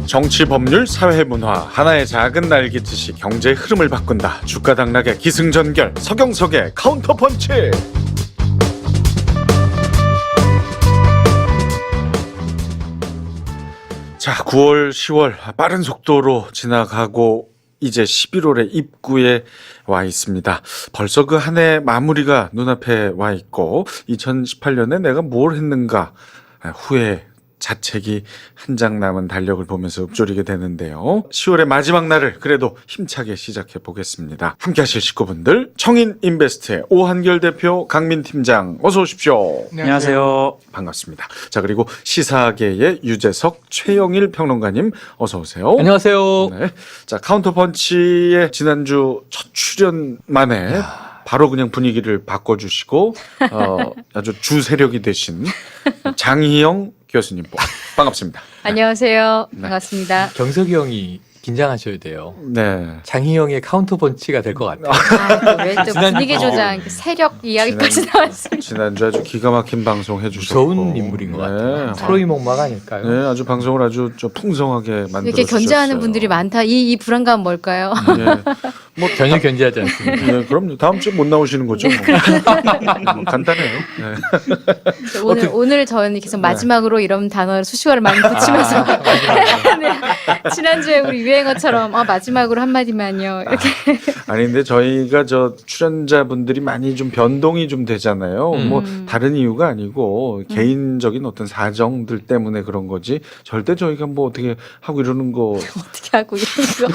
정치, 법률, 사회, 문화 하나의 작은 날개짓이 경제의 흐름을 바꾼다. 주가 당락의 기승전결, 서경석의 카운터펀치. 자, 9월, 10월 빠른 속도로 지나가고 이제 11월의 입구에 와 있습니다. 벌써 그 한 해 마무리가 눈앞에 와 있고 2018년에 내가 뭘 했는가 후회 자책이 한 장 남은 달력을 보면서 읊조리게 되는데요. 10월의 마지막 날을 그래도 힘차게 시작해 보겠습니다. 함께 하실 식구분들, 청인인베스트의 오한결 대표, 강민 팀장 어서 오십시오. 안녕하세요. 반갑습니다. 자, 그리고 시사계의 유재석, 최영일 평론가님 어서 오세요. 안녕하세요. 네. 자, 카운터펀치의 지난주 첫 출연 만에 바로 그냥 분위기를 바꿔주시고 아주 주 세력이 되신 장희영 교수님 반갑습니다. 안녕하세요. 네. 반갑습니다. 경석이 형이 긴장하셔야 돼요. 네. 장희 형의 카운터펀치가 될 것 같아요. 왜 또 분위기 조장, 세력 이야기까지 나왔습니다. 지난주 아주 기가 막힌 방송 해주셨고 무서운 인물인 것 같아요. 네. 프로의 목마가 아닐까요? 네, 아주 방송을 아주 좀 풍성하게 만들어 이렇게 주셨어요. 견제하는 분들이 많다. 이 불안감 뭘까요? 네. 뭐 전혀 견제하지 않습니다. 네, 그럼요. 다음 주에 못 나오시는 거죠. 뭐 간단해요. 네. 오늘 저는 계속 마지막으로 이런 단어를 수식어를 많이 붙이면서 네. 지난주에 우리 유행어처럼 마지막으로 한마디만요. 이렇게 아니 근데 저희가 저 출연자분들이 많이 좀 변동이 좀 되잖아요. 뭐 다른 이유가 아니고 개인적인 어떤 사정들 때문에 그런 거지. 절대 저희가 뭐 어떻게 하고 이러는 거 어떻게 하고 이런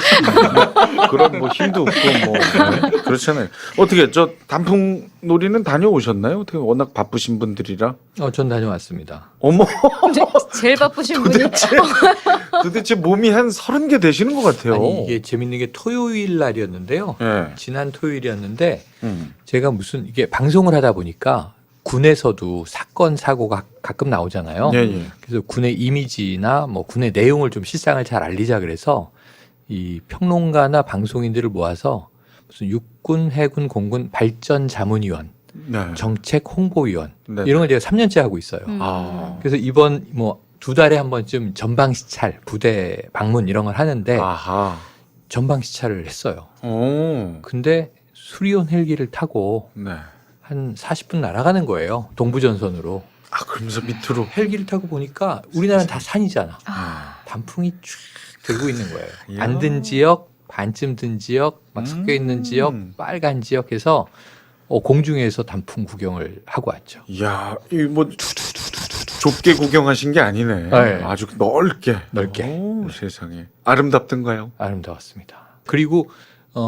거. 그런 뭐 힘도 없고 뭐 네, 그렇잖아요. 어떻게 저 단풍놀이는 다녀오셨나요? 어떻게 워낙 바쁘신 분들이라. 전 다녀왔습니다. 어머. 제일 바쁘신 분이 도대체 몸이 한 30개 되시는 것 같아요. 아니 이게 재밌는 게 토요일 날이었는데요. 네. 지난 토요일이었는데 제가 무슨 이게 방송을 하다 보니까 군에서도 사건 사고가 가끔 나오잖아요. 예, 예. 그래서 군의 이미지나 뭐 군의 내용을 좀 실상을 잘 알리자 그래서 이 평론가나 방송인들을 모아서 무슨 육군, 해군, 공군 발전 자문위원, 네. 정책 홍보위원 네. 이런 걸 제가 3년째 하고 있어요. 아. 그래서 이번 뭐 2달에 한 번쯤 전방 시찰, 부대 방문 이런 걸 하는데 아하. 전방 시찰을 했어요. 오. 근데 수리온 헬기를 타고 네. 한 40분 날아가는 거예요. 동부전선으로. 아, 그러면서 밑으로. 헬기를 타고 보니까 우리나라는 다 산이잖아. 아, 단풍이 쭉 들고 있는 거예요. 이야. 안 든 지역, 반쯤 든 지역, 막 섞여 있는 지역, 빨간 지역 해서 공중에서 단풍 구경을 하고 왔죠. 이야, 이 뭐 좁게 구경하신 게 아니네. 네. 아주 넓게. 넓게. 오, 세상에. 아름답던가요? 아름다웠습니다. 그리고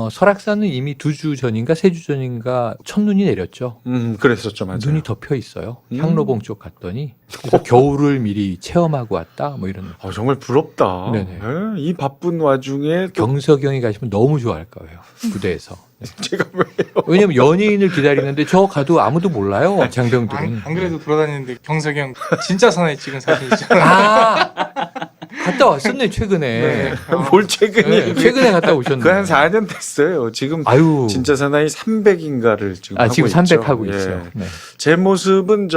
설악산은 이미 2주 전인가 3주 전인가 첫눈이 내렸죠. 그랬었죠, 맞아요. 눈이 덮여 있어요. 향로봉 쪽 갔더니 그래서 겨울을 미리 체험하고 왔다 뭐 이런. 정말 부럽다. 네네. 네, 이 바쁜 와중에 또 경석형이 가시면 너무 좋아할 거예요. 부대에서. 네. 제가 왜요? 왜냐면 연예인을 기다리는데 저 가도 아무도 몰라요. 장병들은. 안 그래도 돌아다니는데 경석이 형 진짜 사나이 찍은 사진이죠. 아 갔다 왔었네 최근에. 네. 뭘 최근에. 네, 최근에 갔다 오셨네. 그 한 4년 됐어요. 지금 아유. 진짜 사나이 300인가를 지금 하고 지금 있죠. 300 하고 예. 있어요. 네. 제 모습은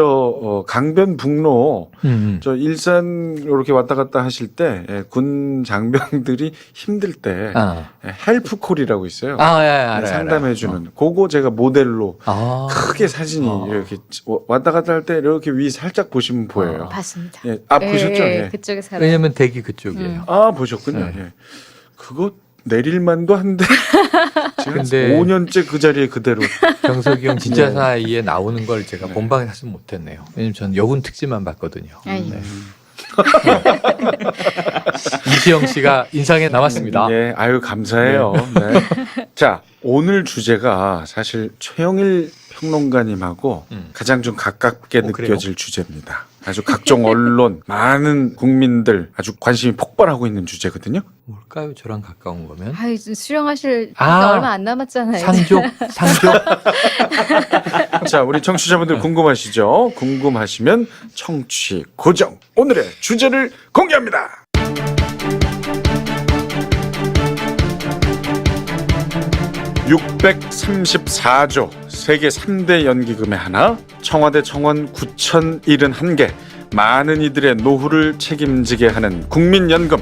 강변북로 저 일산 이렇게 왔다 갔다 하실 때 군 장병들이 힘들 때 헬프콜이라고 있어요. 상담해주는 그거 제가 모델로 크게 사진이 이렇게 왔다 갔다 할 때 이렇게 위 살짝 보시면 보여요. 봤습니다. 예, 보셨죠? 예. 그쪽에 살아요. 왜냐면 대기 그쪽이에요. 아, 보셨군요. 네. 예. 그거 내릴만도 한데 제가 근데 5년째 그 자리에 그대로. 경석이 형 진짜 네. 사나이에 나오는 걸 제가 네. 본방에 사실 못했네요. 왜냐면 저는 여군 특집만 봤거든요. 아이. 네. 이시영 씨가 인상에 남았습니다. 예, 아유 감사해요. 네. 자, 오늘 주제가 사실 최영일 평론가님하고 가장 좀 가깝게 느껴질 주제입니다. 아주 각종 언론, 많은 국민들 아주 관심이 폭발하고 있는 주제거든요. 뭘까요? 저랑 가까운 거면? 수령하실 아, 얼마 안 남았잖아요. 상족? 자, 우리 청취자분들 궁금하시죠? 궁금하시면 청취 고정. 오늘의 주제를 공개합니다. (634조) 세계 3대 연기금의 하나, 청와대 청원 9,071개, 많은 이들의 노후를 책임지게 하는 국민연금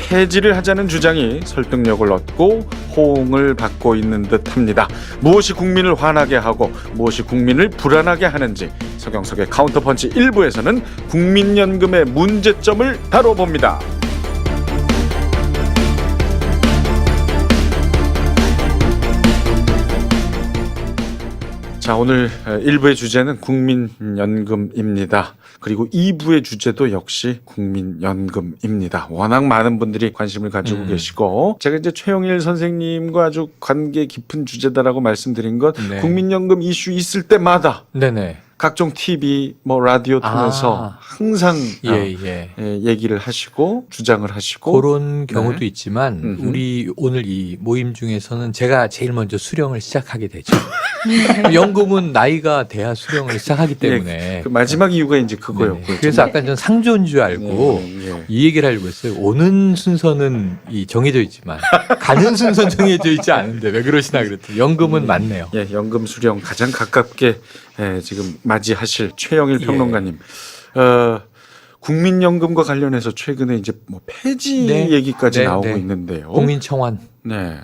폐지를 하자는 주장이 설득력을 얻고 호응을 받고 있는 듯합니다. 무엇이 국민을 화나게 하고 무엇이 국민을 불안하게 하는지 서경석의 카운터펀치 1부에서는 국민연금의 문제점을 다뤄봅니다. 자, 오늘 1부의 주제는 국민연금입니다. 그리고 2부의 주제도 역시 국민연금입니다. 워낙 많은 분들이 관심을 가지고 계시고 제가 이제 최영일 선생님과 아주 관계 깊은 주제다라고 말씀드린 건 네. 국민연금 이슈 있을 때마다 네네. 각종 TV, 뭐 라디오 통해서 항상 예. 얘기를 하시고 주장을 하시고 그런 경우도 네. 있지만 우리 오늘 이 모임 중에서는 제가 제일 먼저 수령을 시작하게 되죠. 연금은 나이가 돼야 수령을 시작하기 때문에. 그 마지막 이유가 이제 그거였고요. 네네. 그래서 아까 전 상조인 줄 알고 이 얘기를 하려고 했어요. 오는 순서는 이 정해져 있지만 가는 순서는 정해져 있지 않은데 왜 그러시나 그랬더니 연금은 맞네요. 예, 연금 수령 가장 가깝게 지금 맞이하실 최영일 평론가님. 국민연금과 관련해서 최근에 이제 뭐 폐지 네. 얘기까지 네, 나오고 네. 있는데요. 국민청원. 네.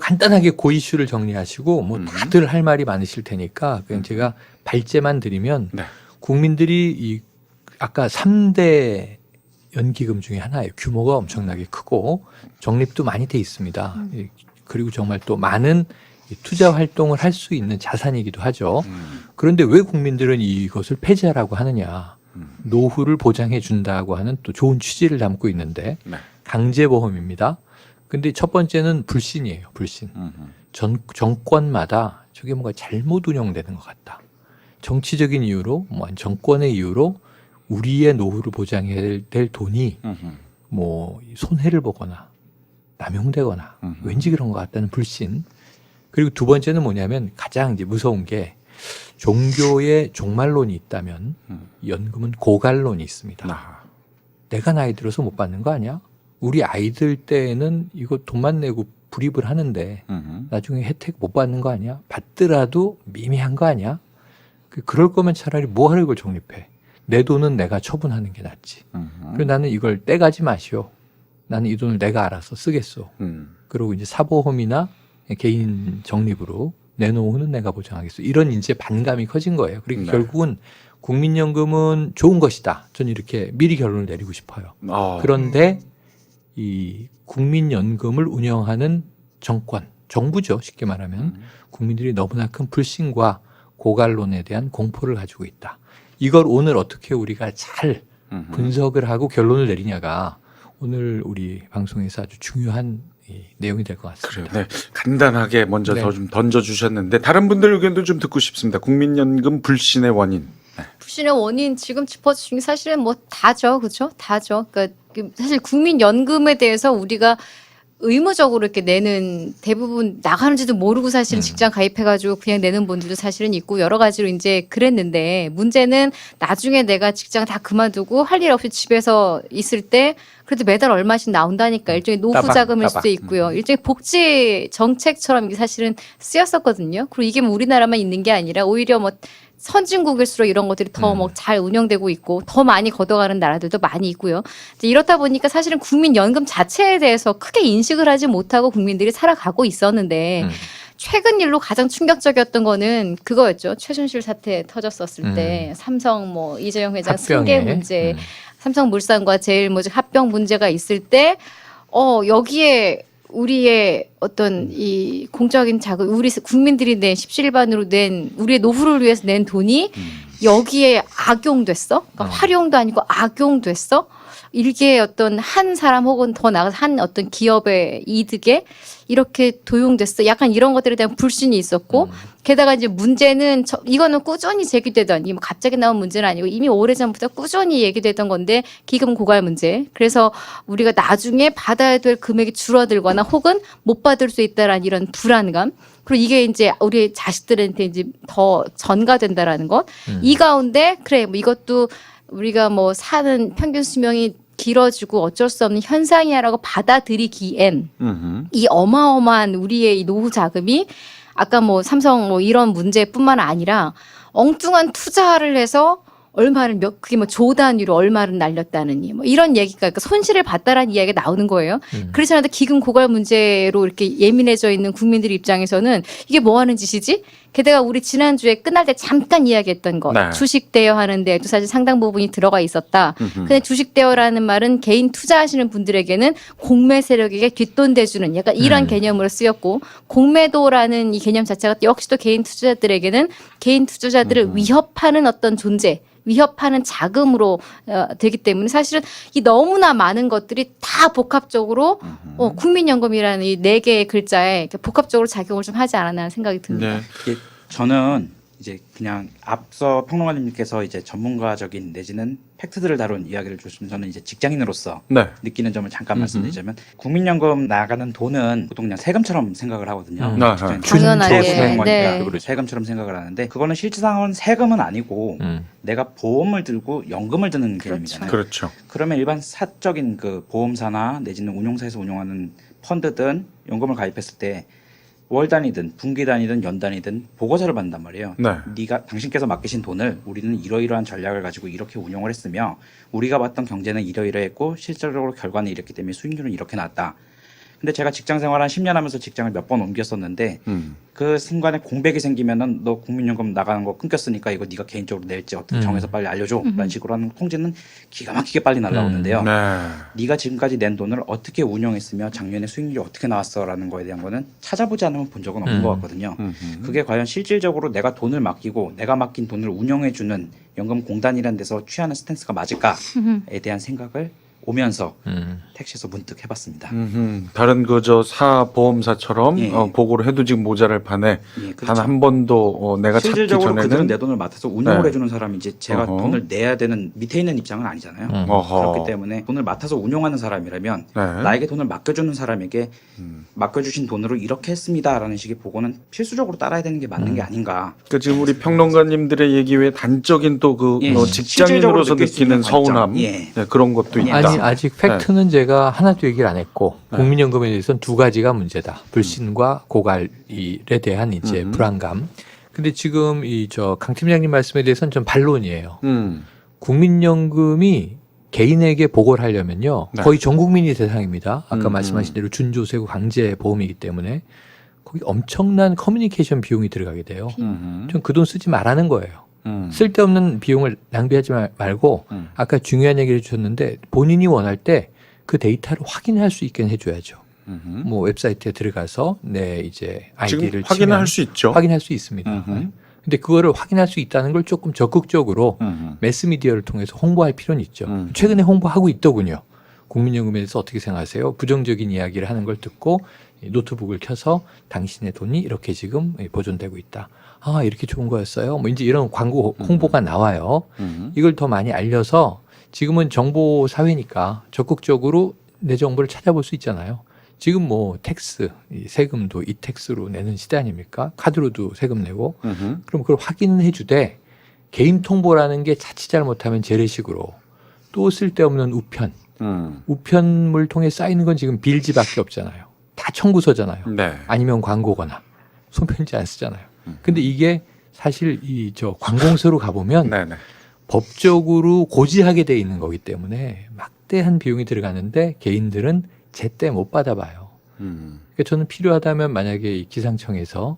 간단하게 그 이슈를 정리하시고 뭐 다들 할 말이 많으실 테니까 그냥 제가 발제만 드리면 네. 국민들이 이 아까 3대 연기금 중에 하나예요. 규모가 엄청나게 크고 적립도 많이 돼 있습니다. 그리고 정말 또 많은 투자 활동을 할 수 있는 자산이기도 하죠. 그런데 왜 국민들은 이것을 폐지하라고 하느냐. 노후를 보장해 준다고 하는 또 좋은 취지를 담고 있는데 네. 강제보험입니다. 근데 첫 번째는 불신이에요. 불신. 정권마다 저게 뭔가 잘못 운영되는 것 같다. 정치적인 이유로, 뭐 정권의 이유로 우리의 노후를 보장해야 될 돈이 뭐 손해를 보거나 남용되거나 왠지 그런 것 같다는 불신. 그리고 두 번째는 뭐냐면 가장 이제 무서운 게 종교에 종말론이 있다면 연금은 고갈론이 있습니다. 내가 나이 들어서 못 받는 거 아니야? 우리 아이들 때에는 이거 돈만 내고 불입을 하는데 나중에 혜택 못 받는 거 아니야? 받더라도 미미한 거 아니야? 그럴 거면 차라리 뭐하러 이걸 적립해? 내 돈은 내가 처분하는 게 낫지. 그리고 나는 이걸 떼가지 마시오. 나는 이 돈을 내가 알아서 쓰겠소. 그리고 이제 사보험이나 개인 적립으로 내 노후는 내가 보장하겠소. 이런 이제 반감이 커진 거예요. 그리고 네. 결국은 국민연금은 좋은 것이다. 저는 이렇게 미리 결론을 내리고 싶어요. 그런데 이 국민연금을 운영하는 정권, 정부죠. 쉽게 말하면 국민들이 너무나 큰 불신과 고갈론에 대한 공포를 가지고 있다. 이걸 오늘 어떻게 우리가 잘 분석을 하고 결론을 내리냐가 오늘 우리 방송에서 아주 중요한 내용이 될 것 같습니다. 그래요. 네. 간단하게 먼저 네. 더 좀 던져주셨는데 다른 분들 의견도 좀 듣고 싶습니다. 국민연금 불신의 원인. 불신의 원인 지금 짚어주신 게 사실은 뭐 다죠, 그렇죠? 다죠. 그러니까 사실 국민연금에 대해서 우리가 의무적으로 이렇게 내는 대부분 나가는지도 모르고 사실은 직장 가입해가지고 그냥 내는 분들도 사실은 있고 여러 가지로 이제 그랬는데 문제는 나중에 내가 직장 다 그만두고 할 일 없이 집에서 있을 때 그래도 매달 얼마씩 나온다니까 일종의 노후 자금일 수도 있고요. 일종의 복지 정책처럼 이게 사실은 쓰였었거든요. 그리고 이게 뭐 우리나라만 있는 게 아니라 오히려 뭐 선진국일수록 이런 것들이 더 뭐 잘 운영되고 있고 더 많이 걷어가는 나라들도 많이 있고요. 이제 이렇다 보니까 사실은 국민연금 자체에 대해서 크게 인식을 하지 못하고 국민들이 살아가고 있었는데 최근 일로 가장 충격적이었던 거는 그거였죠. 최순실 사태 터졌었을 때 삼성 뭐 이재용 회장 승계 문제, 삼성물산과 제일모직 합병 문제가 있을 때 여기에 우리의 어떤 이 공적인 자금, 우리 국민들이 낸 십시일반으로 낸 우리의 노후를 위해서 낸 돈이 여기에 악용됐어? 그러니까 활용도 아니고 악용됐어? 일개의 어떤 한 사람 혹은 더 나아가서 한 어떤 기업의 이득에 이렇게 도용됐어. 약간 이런 것들에 대한 불신이 있었고 게다가 이제 문제는 이거는 꾸준히 제기되던 뭐 갑자기 나온 문제는 아니고 이미 오래전부터 꾸준히 얘기되던 건데 기금 고갈 문제. 그래서 우리가 나중에 받아야 될 금액이 줄어들거나 혹은 못 받을 수 있다라는 이런 불안감. 그리고 이게 이제 우리 자식들한테 이제 더 전가된다라는 것. 이 가운데 그래 뭐 이것도 우리가 뭐 사는 평균 수명이 길어지고 어쩔 수 없는 현상이야라고 받아들이기엔 이 어마어마한 우리의 이 노후 자금이 아까 뭐 삼성 뭐 이런 문제뿐만 아니라 엉뚱한 투자를 해서 얼마를 그게 뭐 조 단위로 얼마를 날렸다느니 뭐 이런 얘기가 그러니까 손실을 봤다라는 이야기가 나오는 거예요. 그렇지 않아도 기금 고갈 문제로 이렇게 예민해져 있는 국민들 입장에서는 이게 뭐 하는 짓이지? 게다가 우리 지난주에 끝날 때 잠깐 이야기했던 거 네. 주식 대여하는데도 사실 상당 부분이 들어가 있었다. 근데 주식 대여라는 말은 개인 투자하시는 분들에게는 공매 세력에게 뒷돈 대주는 약간 이런 개념으로 쓰였고 공매도라는 이 개념 자체가 역시 또 개인 투자자들에게는 개인 투자자들을 위협하는 어떤 존재 위협하는 자금으로 되기 때문에 사실은 이 너무나 많은 것들이 다 복합적으로 국민연금이라는 이 네 개의 글자에 이렇게 복합적으로 작용을 좀 하지 않았나 하는 생각이 듭니다. 네. 이게 저는 이제 그냥 앞서 평론가님께서 이제 전문가적인 내지는 팩트들을 다룬 이야기를 주시면 저는 이제 직장인으로서 네. 느끼는 점을 잠깐 말씀드리자면 국민연금 나가는 돈은 보통 그냥 세금처럼 생각을 하거든요. 네. 직장인 당연하게. 세금이니까 네. 세금처럼 생각을 하는데 그거는 실질상은 세금은 아니고 내가 보험을 들고 연금을 드는 개념이잖아요. 그렇죠. 그러면 일반 사적인 그 보험사나 내지는 운용사에서 운영하는 펀드든 연금을 가입했을 때 월 단위든 분기 단위든 연 단위든 보고서를 받는단 말이에요. 네. 네가 당신께서 맡기신 돈을 우리는 이러이러한 전략을 가지고 이렇게 운용을 했으며 우리가 봤던 경제는 이러이러했고 실질적으로 결과는 이랬기 때문에 수익률은 이렇게 나왔다. 근데 제가 직장 생활 한 10년 하면서 직장을 몇 번 옮겼었는데 그 순간에 공백이 생기면은 너 국민연금 나가는 거 끊겼으니까 이거 네가 개인적으로 낼지 어떻게 정해서 빨리 알려줘 라는 식으로 하는 통지는 기가 막히게 빨리 날라오는데요. 네. 네가 지금까지 낸 돈을 어떻게 운용했으며 작년에 수익률이 어떻게 나왔어라는 거에 대한 거는 찾아보지 않으면 본 적은 없는 것 같거든요. 그게 과연 실질적으로 내가 돈을 맡기고 내가 맡긴 돈을 운영해주는 연금공단이라는 데서 취하는 스탠스가 맞을까에 대한 생각을 오면서 택시에서 문득 해봤습니다. 다른 그저 사보험사처럼 예. 보고를 해두지 모자랄 판에 예, 그렇죠. 단 한 번도 내가 찾기 실질적으로 그들은 전에는 내 돈을 맡아서 운영을 네. 해주는 사람이지 제가 어허. 돈을 내야 되는 밑에 있는 입장은 아니잖아요. 어허. 그렇기 때문에 돈을 맡아서 운용하는 사람이라면 네. 나에게 돈을 맡겨주는 사람에게 맡겨주신 돈으로 이렇게 했습니다라는 식의 보고는 필수적으로 따라야 되는 게 맞는 게 아닌가. 그러니까 지금 우리 평론가님들의 얘기 외에 단적인 또 그 예, 직장인으로서 실질적으로 느낄 수 느끼는 있는 서운함 관점. 예. 네, 그런 것도 있다. 아니 아직 팩트는 제가 하나도 얘기를 안 했고 국민연금에 대해서는 두 가지가 문제다. 불신과 고갈에 대한 이제 불안감. 근데 지금 이 강 팀장님 말씀에 대해서는 좀 반론이에요. 국민연금이 개인에게 보고를 하려면요. 네. 거의 전 국민이 대상입니다. 아까 말씀하신 대로 준조세고 강제 보험이기 때문에 거기 엄청난 커뮤니케이션 비용이 들어가게 돼요. 좀 그 돈 쓰지 말라는 거예요. 쓸데없는 비용을 낭비하지 말고 아까 중요한 얘기를 해주셨는데 본인이 원할 때 그 데이터를 확인할 수 있게 해줘야죠. 뭐 웹사이트에 들어가서 내 이제 지금 아이디를 확인할 수 있죠. 확인할 수 있습니다. 근데 그거를 확인할 수 있다는 걸 조금 적극적으로 매스미디어를 통해서 홍보할 필요는 있죠. 최근에 홍보하고 있더군요. 국민연금에 대해서 어떻게 생각하세요? 부정적인 이야기를 하는 걸 듣고 노트북을 켜서 당신의 돈이 이렇게 지금 보존되고 있다. 아, 이렇게 좋은 거였어요. 뭐 이제 이런 광고 홍보가 나와요. 이걸 더 많이 알려서 지금은 정보 사회니까 적극적으로 내 정보를 찾아볼 수 있잖아요. 지금 뭐 텍스, 이 세금도 이 텍스로 내는 시대 아닙니까? 카드로도 세금 내고. 그럼 그걸 확인은 해주되 개인 통보라는 게 자칫 잘못하면 재래식으로 또 쓸데없는 우편물 통해 쌓이는 건 지금 빌지밖에 없잖아요. 다 청구서잖아요. 네. 아니면 광고거나 손편지 안 쓰잖아요. 근데 이게 사실 관공서로 가보면 네네. 법적으로 고지하게 돼 있는 거기 때문에 막대한 비용이 들어가는데 개인들은 제때 못 받아봐요. 그러니까 저는 필요하다면 만약에 이 기상청에서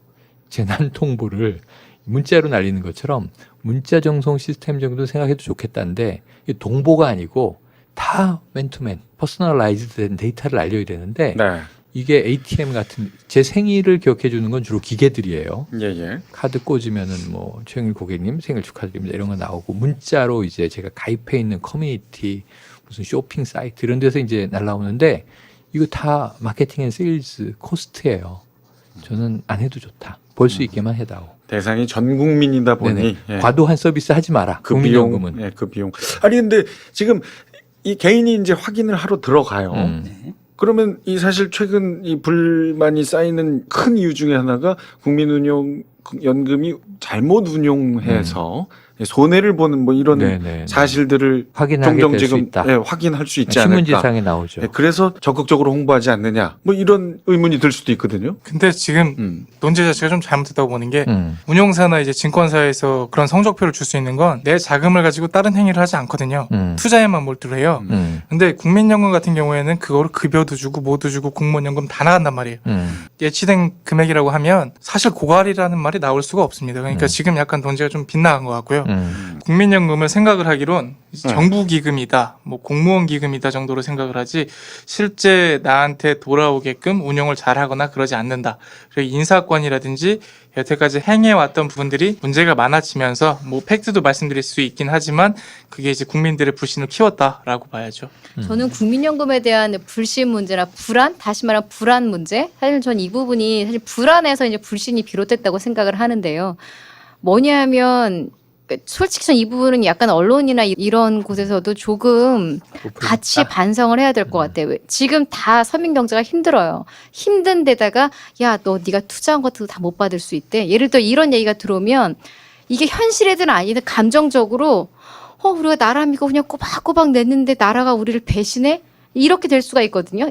재난 통보를 문자로 날리는 것처럼 문자 정송 시스템 정도 생각해도 좋겠다는데 이게 동보가 아니고 다 맨투맨 퍼스널라이즈드 된 데이터를 알려야 되는데 네. 이게 ATM 같은 제 생일을 기억해 주는 건 주로 기계들이에요. 예예. 카드 꽂으면은 뭐 최영일 고객님 생일 축하드립니다 이런 거 나오고 문자로 이제 제가 가입해 있는 커뮤니티 무슨 쇼핑 사이트 이런 데서 이제 날라오는데 이거 다 마케팅 앤 세일즈 코스트예요. 저는 안 해도 좋다. 볼 수 있게만 해다오. 대상이 전 국민이다 보니 예. 과도한 서비스 하지 마라. 그 국민연금은. 비용, 예, 그 비용. 아니 근데 지금 이 개인이 이제 확인을 하러 들어가요. 네. 그러면 이 사실 최근 이 불만이 쌓이는 큰 이유 중에 하나가 국민운용연금이 잘못 운용해서 손해를 보는 뭐 이런 네네. 사실들을 확인하게 종종 될 수 지금 있다. 확인할 수 있지 않을까. 신문지상에 나오죠. 그래서 적극적으로 홍보하지 않느냐. 뭐 이런 의문이 들 수도 있거든요. 근데 지금 음. 논제 자체가 좀 잘못됐다고 보는 게 음. 운용사나 이제 증권사에서 그런 성적표를 줄 수 있는 건 내 자금을 가지고 다른 행위를 하지 않거든요. 투자에만 몰두를 해요. 근데 국민연금 같은 경우에는 그거를 급여도 주고 뭐도 주고 공무원연금 다 나간단 말이에요. 예치된 금액이라고 하면 사실 고갈이라는 말이 나올 수가 없습니다. 그러니까 지금 약간 논제가 좀 빗나간 것 같고요. 국민연금을 생각을 하기론 정부 기금이다, 뭐 공무원 기금이다 정도로 생각을 하지 실제 나한테 돌아오게끔 운용을 잘하거나 그러지 않는다. 그리고 인사권이라든지 여태까지 행해왔던 부분들이 문제가 많아지면서 뭐 팩트도 말씀드릴 수 있긴 하지만 그게 이제 국민들의 불신을 키웠다라고 봐야죠. 저는 국민연금에 대한 불신 문제나 불안, 다시 말하면 불안 문제. 사실 전 이 부분이 사실 불안해서 이제 불신이 비롯됐다고 생각을 하는데요. 뭐냐면 솔직히 전 이 부분은 약간 언론이나 이런 곳에서도 조금 같이 반성을 해야 될 것 같아요. 지금 다 서민 경제가 힘들어요. 힘든 데다가 야, 너 네가 투자한 것도 다 못 받을 수 있대. 예를 들어 이런 얘기가 들어오면 이게 현실이든 아니든 감정적으로 우리가 나라 믿고 그냥 꼬박꼬박 냈는데 나라가 우리를 배신해? 이렇게 될 수가 있거든요.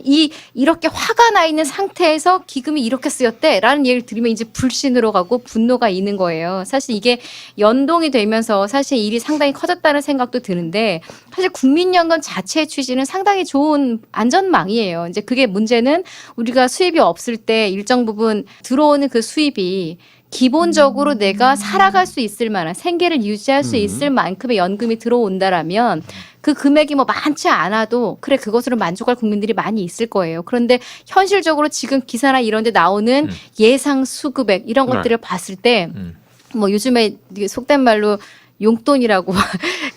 이렇게 화가 나 있는 상태에서 기금이 이렇게 쓰였대라는 얘기를 들으면 이제 불신으로 가고 분노가 있는 거예요. 사실 이게 연동이 되면서 사실 일이 상당히 커졌다는 생각도 드는데 사실 국민연금 자체의 취지는 상당히 좋은 안전망이에요. 이제 그게 문제는 우리가 수입이 없을 때 일정 부분 들어오는 그 수입이 기본적으로 내가 살아갈 수 있을 만한 생계를 유지할 수 있을 만큼의 연금이 들어온다라면 그 금액이 뭐 많지 않아도 그래 그것으로 만족할 국민들이 많이 있을 거예요. 그런데 현실적으로 지금 기사나 이런 데 나오는 예상 수급액 이런 것들을 봤을 때 뭐 요즘에 속된 말로 용돈이라고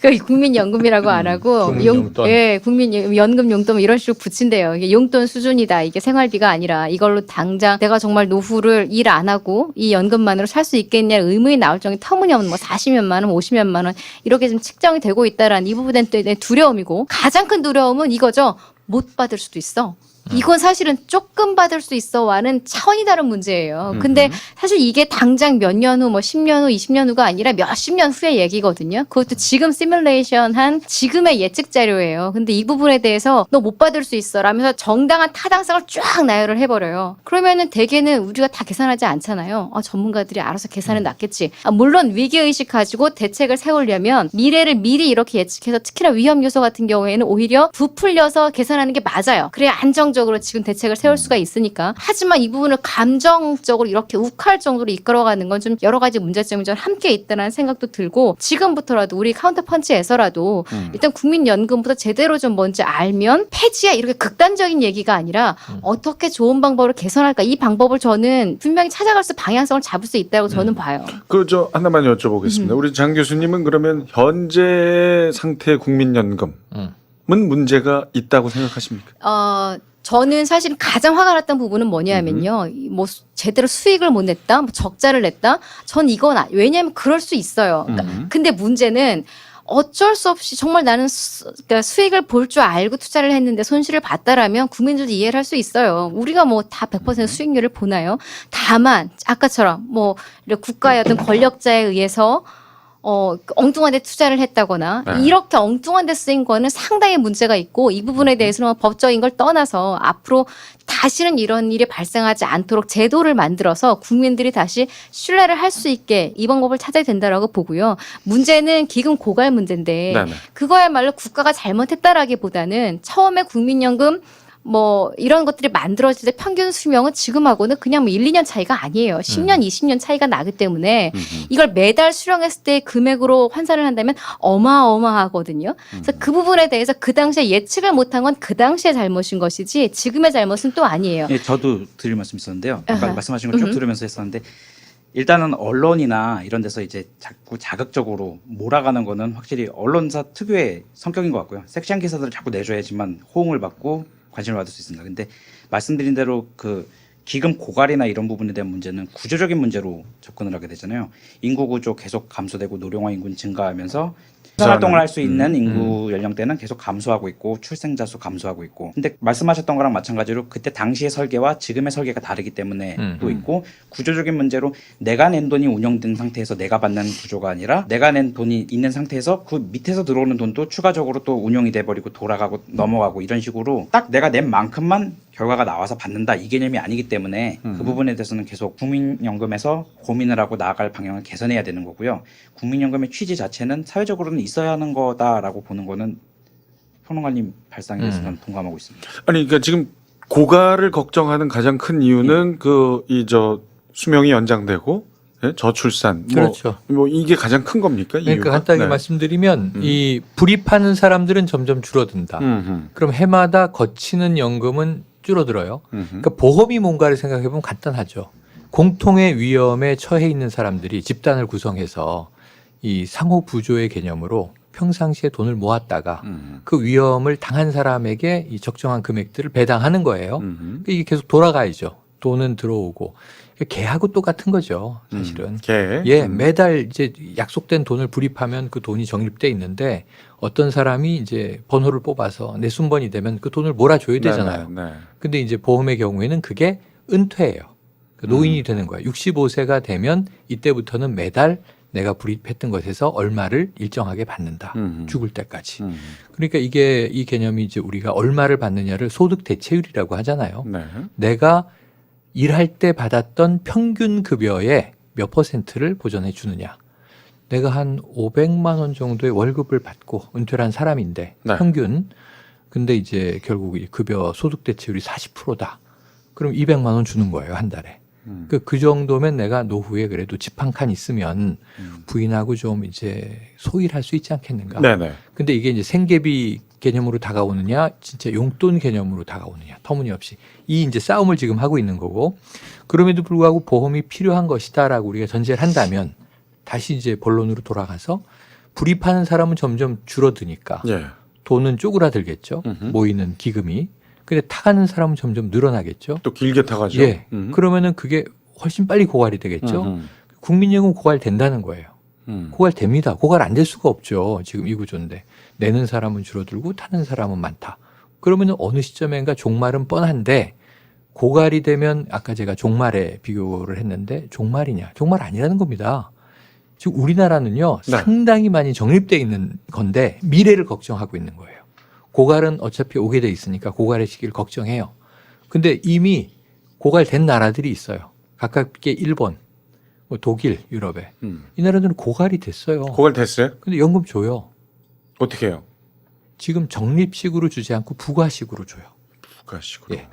그 국민연금이라고 안 하고 국민용돈. 국민연금 용돈 이런 식으로 붙인대요. 이게 용돈 수준이다. 이게 생활비가 아니라 이걸로 당장 내가 정말 노후를 일 안 하고 이 연금만으로 살 수 있겠냐 의문이 나올 정도의 터무니없는 뭐 40몇만 원, 50몇만 원 이렇게 좀 측정이 되고 있다라는 이 부분에 대한 두려움이고 가장 큰 두려움은 이거죠. 못 받을 수도 있어. 이건 사실은 조금 받을 수 있어와는 차원이 다른 문제예요. 근데 사실 이게 당장 몇 년 후, 뭐 10년 후, 20년 후가 아니라 몇십 년 후의 얘기거든요. 그것도 지금 시뮬레이션한 지금의 예측 자료예요. 근데 이 부분에 대해서 너 못 받을 수 있어 라면서 정당한 타당성을 쫙 나열을 해버려요. 그러면은 대개는 우리가 다 계산하지 않잖아요. 전문가들이 알아서 계산해 놨겠지. 물론 위기의식 가지고 대책을 세우려면 미래를 미리 이렇게 예측해서 특히나 위험 요소 같은 경우에는 오히려 부풀려서 계산하는 게 맞아요. 그래야 안정적으로 지금 대책을 세울 수가 있으니까. 하지만 이 부분을 감정적으로 이렇게 욱할 정도로 이끌어가는 건 좀 여러 가지 문제점이 좀 함께 있다는 생각도 들고 지금부터라도 우리 카운터펀치에서라도 일단 국민연금부터 제대로 좀 뭔지 알면 폐지야 이렇게 극단적인 얘기가 아니라 어떻게 좋은 방법을 개선할까 이 방법을 저는 분명히 찾아갈 수 방향성을 잡을 수 있다고 저는 봐요. 저 하나만 여쭤보겠습니다. 우리 장 교수님은 그러면 현재 상태 국민연금은 문제가 있다고 생각하십니까? 저는 사실 가장 화가 났던 부분은 뭐냐면요. 뭐 제대로 수익을 못 냈다, 뭐 적자를 냈다. 전 이건 왜냐하면 그럴 수 있어요. 그러니까 근데 문제는 어쩔 수 없이 정말 나는 그러니까 수익을 볼 줄 알고 투자를 했는데 손실을 봤다라면 국민들도 이해를 할 수 있어요. 우리가 뭐 다 100% 수익률을 보나요? 다만 아까처럼 뭐 국가의 어떤 권력자에 의해서 엉뚱한 데 투자를 했다거나 이렇게 엉뚱한 데 쓰인 거는 상당히 문제가 있고 이 부분에 대해서는 법적인 걸 떠나서 앞으로 다시는 이런 일이 발생하지 않도록 제도를 만들어서 국민들이 다시 신뢰를 할 수 있게 이 방법을 찾아야 된다라고 보고요. 문제는 기금 고갈 문제인데 네네. 그거야말로 국가가 잘못했다라기보다는 처음에 국민연금 뭐 이런 것들이 만들어질 때 평균 수명은 지금하고는 그냥 뭐 1, 2년 차이가 아니에요. 10년, 20년 차이가 나기 때문에 이걸 매달 수령했을 때 금액으로 환산을 한다면 어마어마하거든요. 그래서 그 부분에 대해서 그 당시에 예측을 못한 건 그 당시의 잘못인 것이지 지금의 잘못은 또 아니에요. 예, 저도 드릴 말씀 있었는데요. 아까 아하. 말씀하신 거 쭉 들으면서 했었는데 일단은 언론이나 이런 데서 이제 자꾸 자극적으로 몰아가는 거는 확실히 언론사 특유의 성격인 것 같고요. 섹시한 기사들을 자꾸 내줘야지만 호응을 받고 관심을 받을 수 있습니다. 근데 말씀드린 대로 그 기금 고갈이나 이런 부분에 대한 문제는 구조적인 문제로 접근을 하게 되잖아요. 인구 구조 계속 감소되고 노령화 인구는 증가하면서 활동을 할 수 있는 인구 연령대는 계속 감소하고 있고 출생자 수 감소하고 있고 근데 말씀하셨던 거랑 마찬가지로 그때 당시의 설계와 지금의 설계가 다르기 때문에 또 있고 구조적인 문제로 내가 낸 돈이 운영된 상태에서 내가 받는 구조가 아니라 내가 낸 돈이 있는 상태에서 그 밑에서 들어오는 돈도 추가적으로 또 운용이 돼버리고 돌아가고 넘어가고 이런 식으로 딱 내가 낸 만큼만 결과가 나와서 받는다 이 개념이 아니기 때문에 그 부분에 대해서는 계속 국민연금에서 고민을 하고 나아갈 방향을 개선해야 되는 거고요. 국민연금의 취지 자체는 사회적으로는 있어야 하는 거다라고 보는 거는 평론가님 발상에 대해서 저는 동감하고 있습니다. 아니 그러니까 지금 고갈을 걱정하는 가장 큰 이유는 수명이 연장되고 예? 저출산 그렇죠. 뭐 이게 가장 큰 겁니까? 그러니까 이유가? 간단하게 네. 말씀드리면 이 불입하는 사람들은 점점 줄어든다. 그럼 해마다 거치는 연금은 줄어들어요. 그러니까 보험이 뭔가를 생각해 보면 간단하죠. 공통의 위험에 처해 있는 사람들이 집단을 구성해서 이 상호 부조의 개념으로 평상시에 돈을 모았다가 그 위험을 당한 사람에게 이 적정한 금액들을 배당하는 거예요. 그러니까 이게 계속 돌아가야죠. 돈은 들어오고 개하고 똑같은 거죠, 사실은. 개. 예, 매달 이제 약속된 돈을 불입하면 그 돈이 적립돼 있는데 어떤 사람이 이제 번호를 뽑아서 내 순번이 되면 그 돈을 몰아줘야 되잖아요. 네. 근데 이제 보험의 경우에는 그게 은퇴예요. 그 노인이 되는 거예요. 65세가 되면 이때부터는 매달 내가 불입했던 것에서 얼마를 일정하게 받는다. 죽을 때까지. 그러니까 이게 이 개념이 이제 우리가 얼마를 받느냐를 소득 대체율이라고 하잖아요. 네. 내가 일할 때 받았던 평균 급여의 몇 퍼센트를 보전해 주느냐. 내가 한 500만 원 정도의 월급을 받고 은퇴를 한 사람인데 네. 평균. 근데 이제 결국 이 급여 소득 대체율이 40%다. 그럼 200만 원 주는 거예요, 한 달에. 그 정도면 내가 노후에 그래도 집 한 칸 있으면 부인하고 좀 이제 소일할 수 있지 않겠는가. 네네. 근데 이게 이제 생계비 개념으로 다가오느냐, 진짜 용돈 개념으로 다가오느냐, 터무니없이. 이 이제 싸움을 지금 하고 있는 거고, 그럼에도 불구하고 보험이 필요한 것이다라고 우리가 전제를 한다면, 다시 이제 본론으로 돌아가서, 불입하는 사람은 점점 줄어드니까, 예. 돈은 쪼그라들겠죠. 모이는 기금이. 근데 타가는 사람은 점점 늘어나겠죠. 또 길게 타가죠. 예. 그러면은 그게 훨씬 빨리 고갈이 되겠죠. 국민연금 고갈 된다는 거예요. 고갈 됩니다. 고갈 안 될 수가 없죠. 지금 이 구조인데. 내는 사람은 줄어들고 타는 사람은 많다. 그러면 어느 시점인가 종말은 뻔한데 고갈이 되면 아까 제가 종말에 비교를 했는데 종말이냐? 종말 아니라는 겁니다. 지금 우리나라는요. 네. 상당히 많이 정립되어 있는 건데 미래를 걱정하고 있는 거예요. 고갈은 어차피 오게 돼 있으니까 고갈의 시기를 걱정해요. 근데 이미 고갈된 나라들이 있어요. 가깝게 일본, 뭐 독일, 유럽에. 이 나라들은 고갈이 됐어요. 고갈 됐어요? 근데 연금 줘요. 어떻게 해요? 지금 적립식으로 주지 않고 부가식으로 줘요. 부가식으로. 예.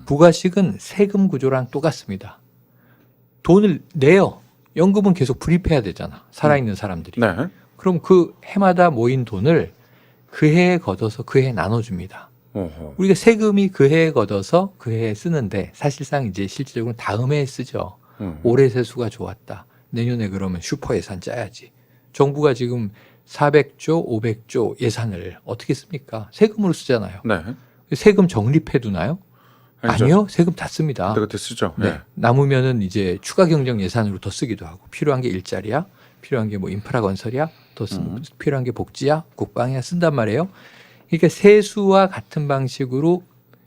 부가식은 세금 구조랑 똑같습니다. 돈을 내요. 연금은 계속 불입해야 되잖아. 살아있는 사람들이. 네. 그럼 그 해마다 모인 돈을 그 해에 걷어서 그 해에 나눠줍니다. 어허. 우리가 세금이 그 해에 걷어서 그 해에 쓰는데 사실상 이제 실질적으로 다음 해에 쓰죠. 올해 세수가 좋았다. 내년에 그러면 슈퍼 예산 짜야지. 정부가 지금 400조, 500조 예산을 어떻게 씁니까? 세금으로 쓰잖아요. 네. 세금 적립해 두나요? 아니죠. 아니요. 세금 다 씁니다. 그때 그때 쓰죠. 네. 네. 남으면은 이제 추가 경정 예산으로 더 쓰기도 하고 필요한 게 일자리야, 필요한 게 뭐 인프라 건설이야, 더 필요한 게 복지야, 국방이야 쓴단 말이에요. 그러니까 세수와 같은 방식으로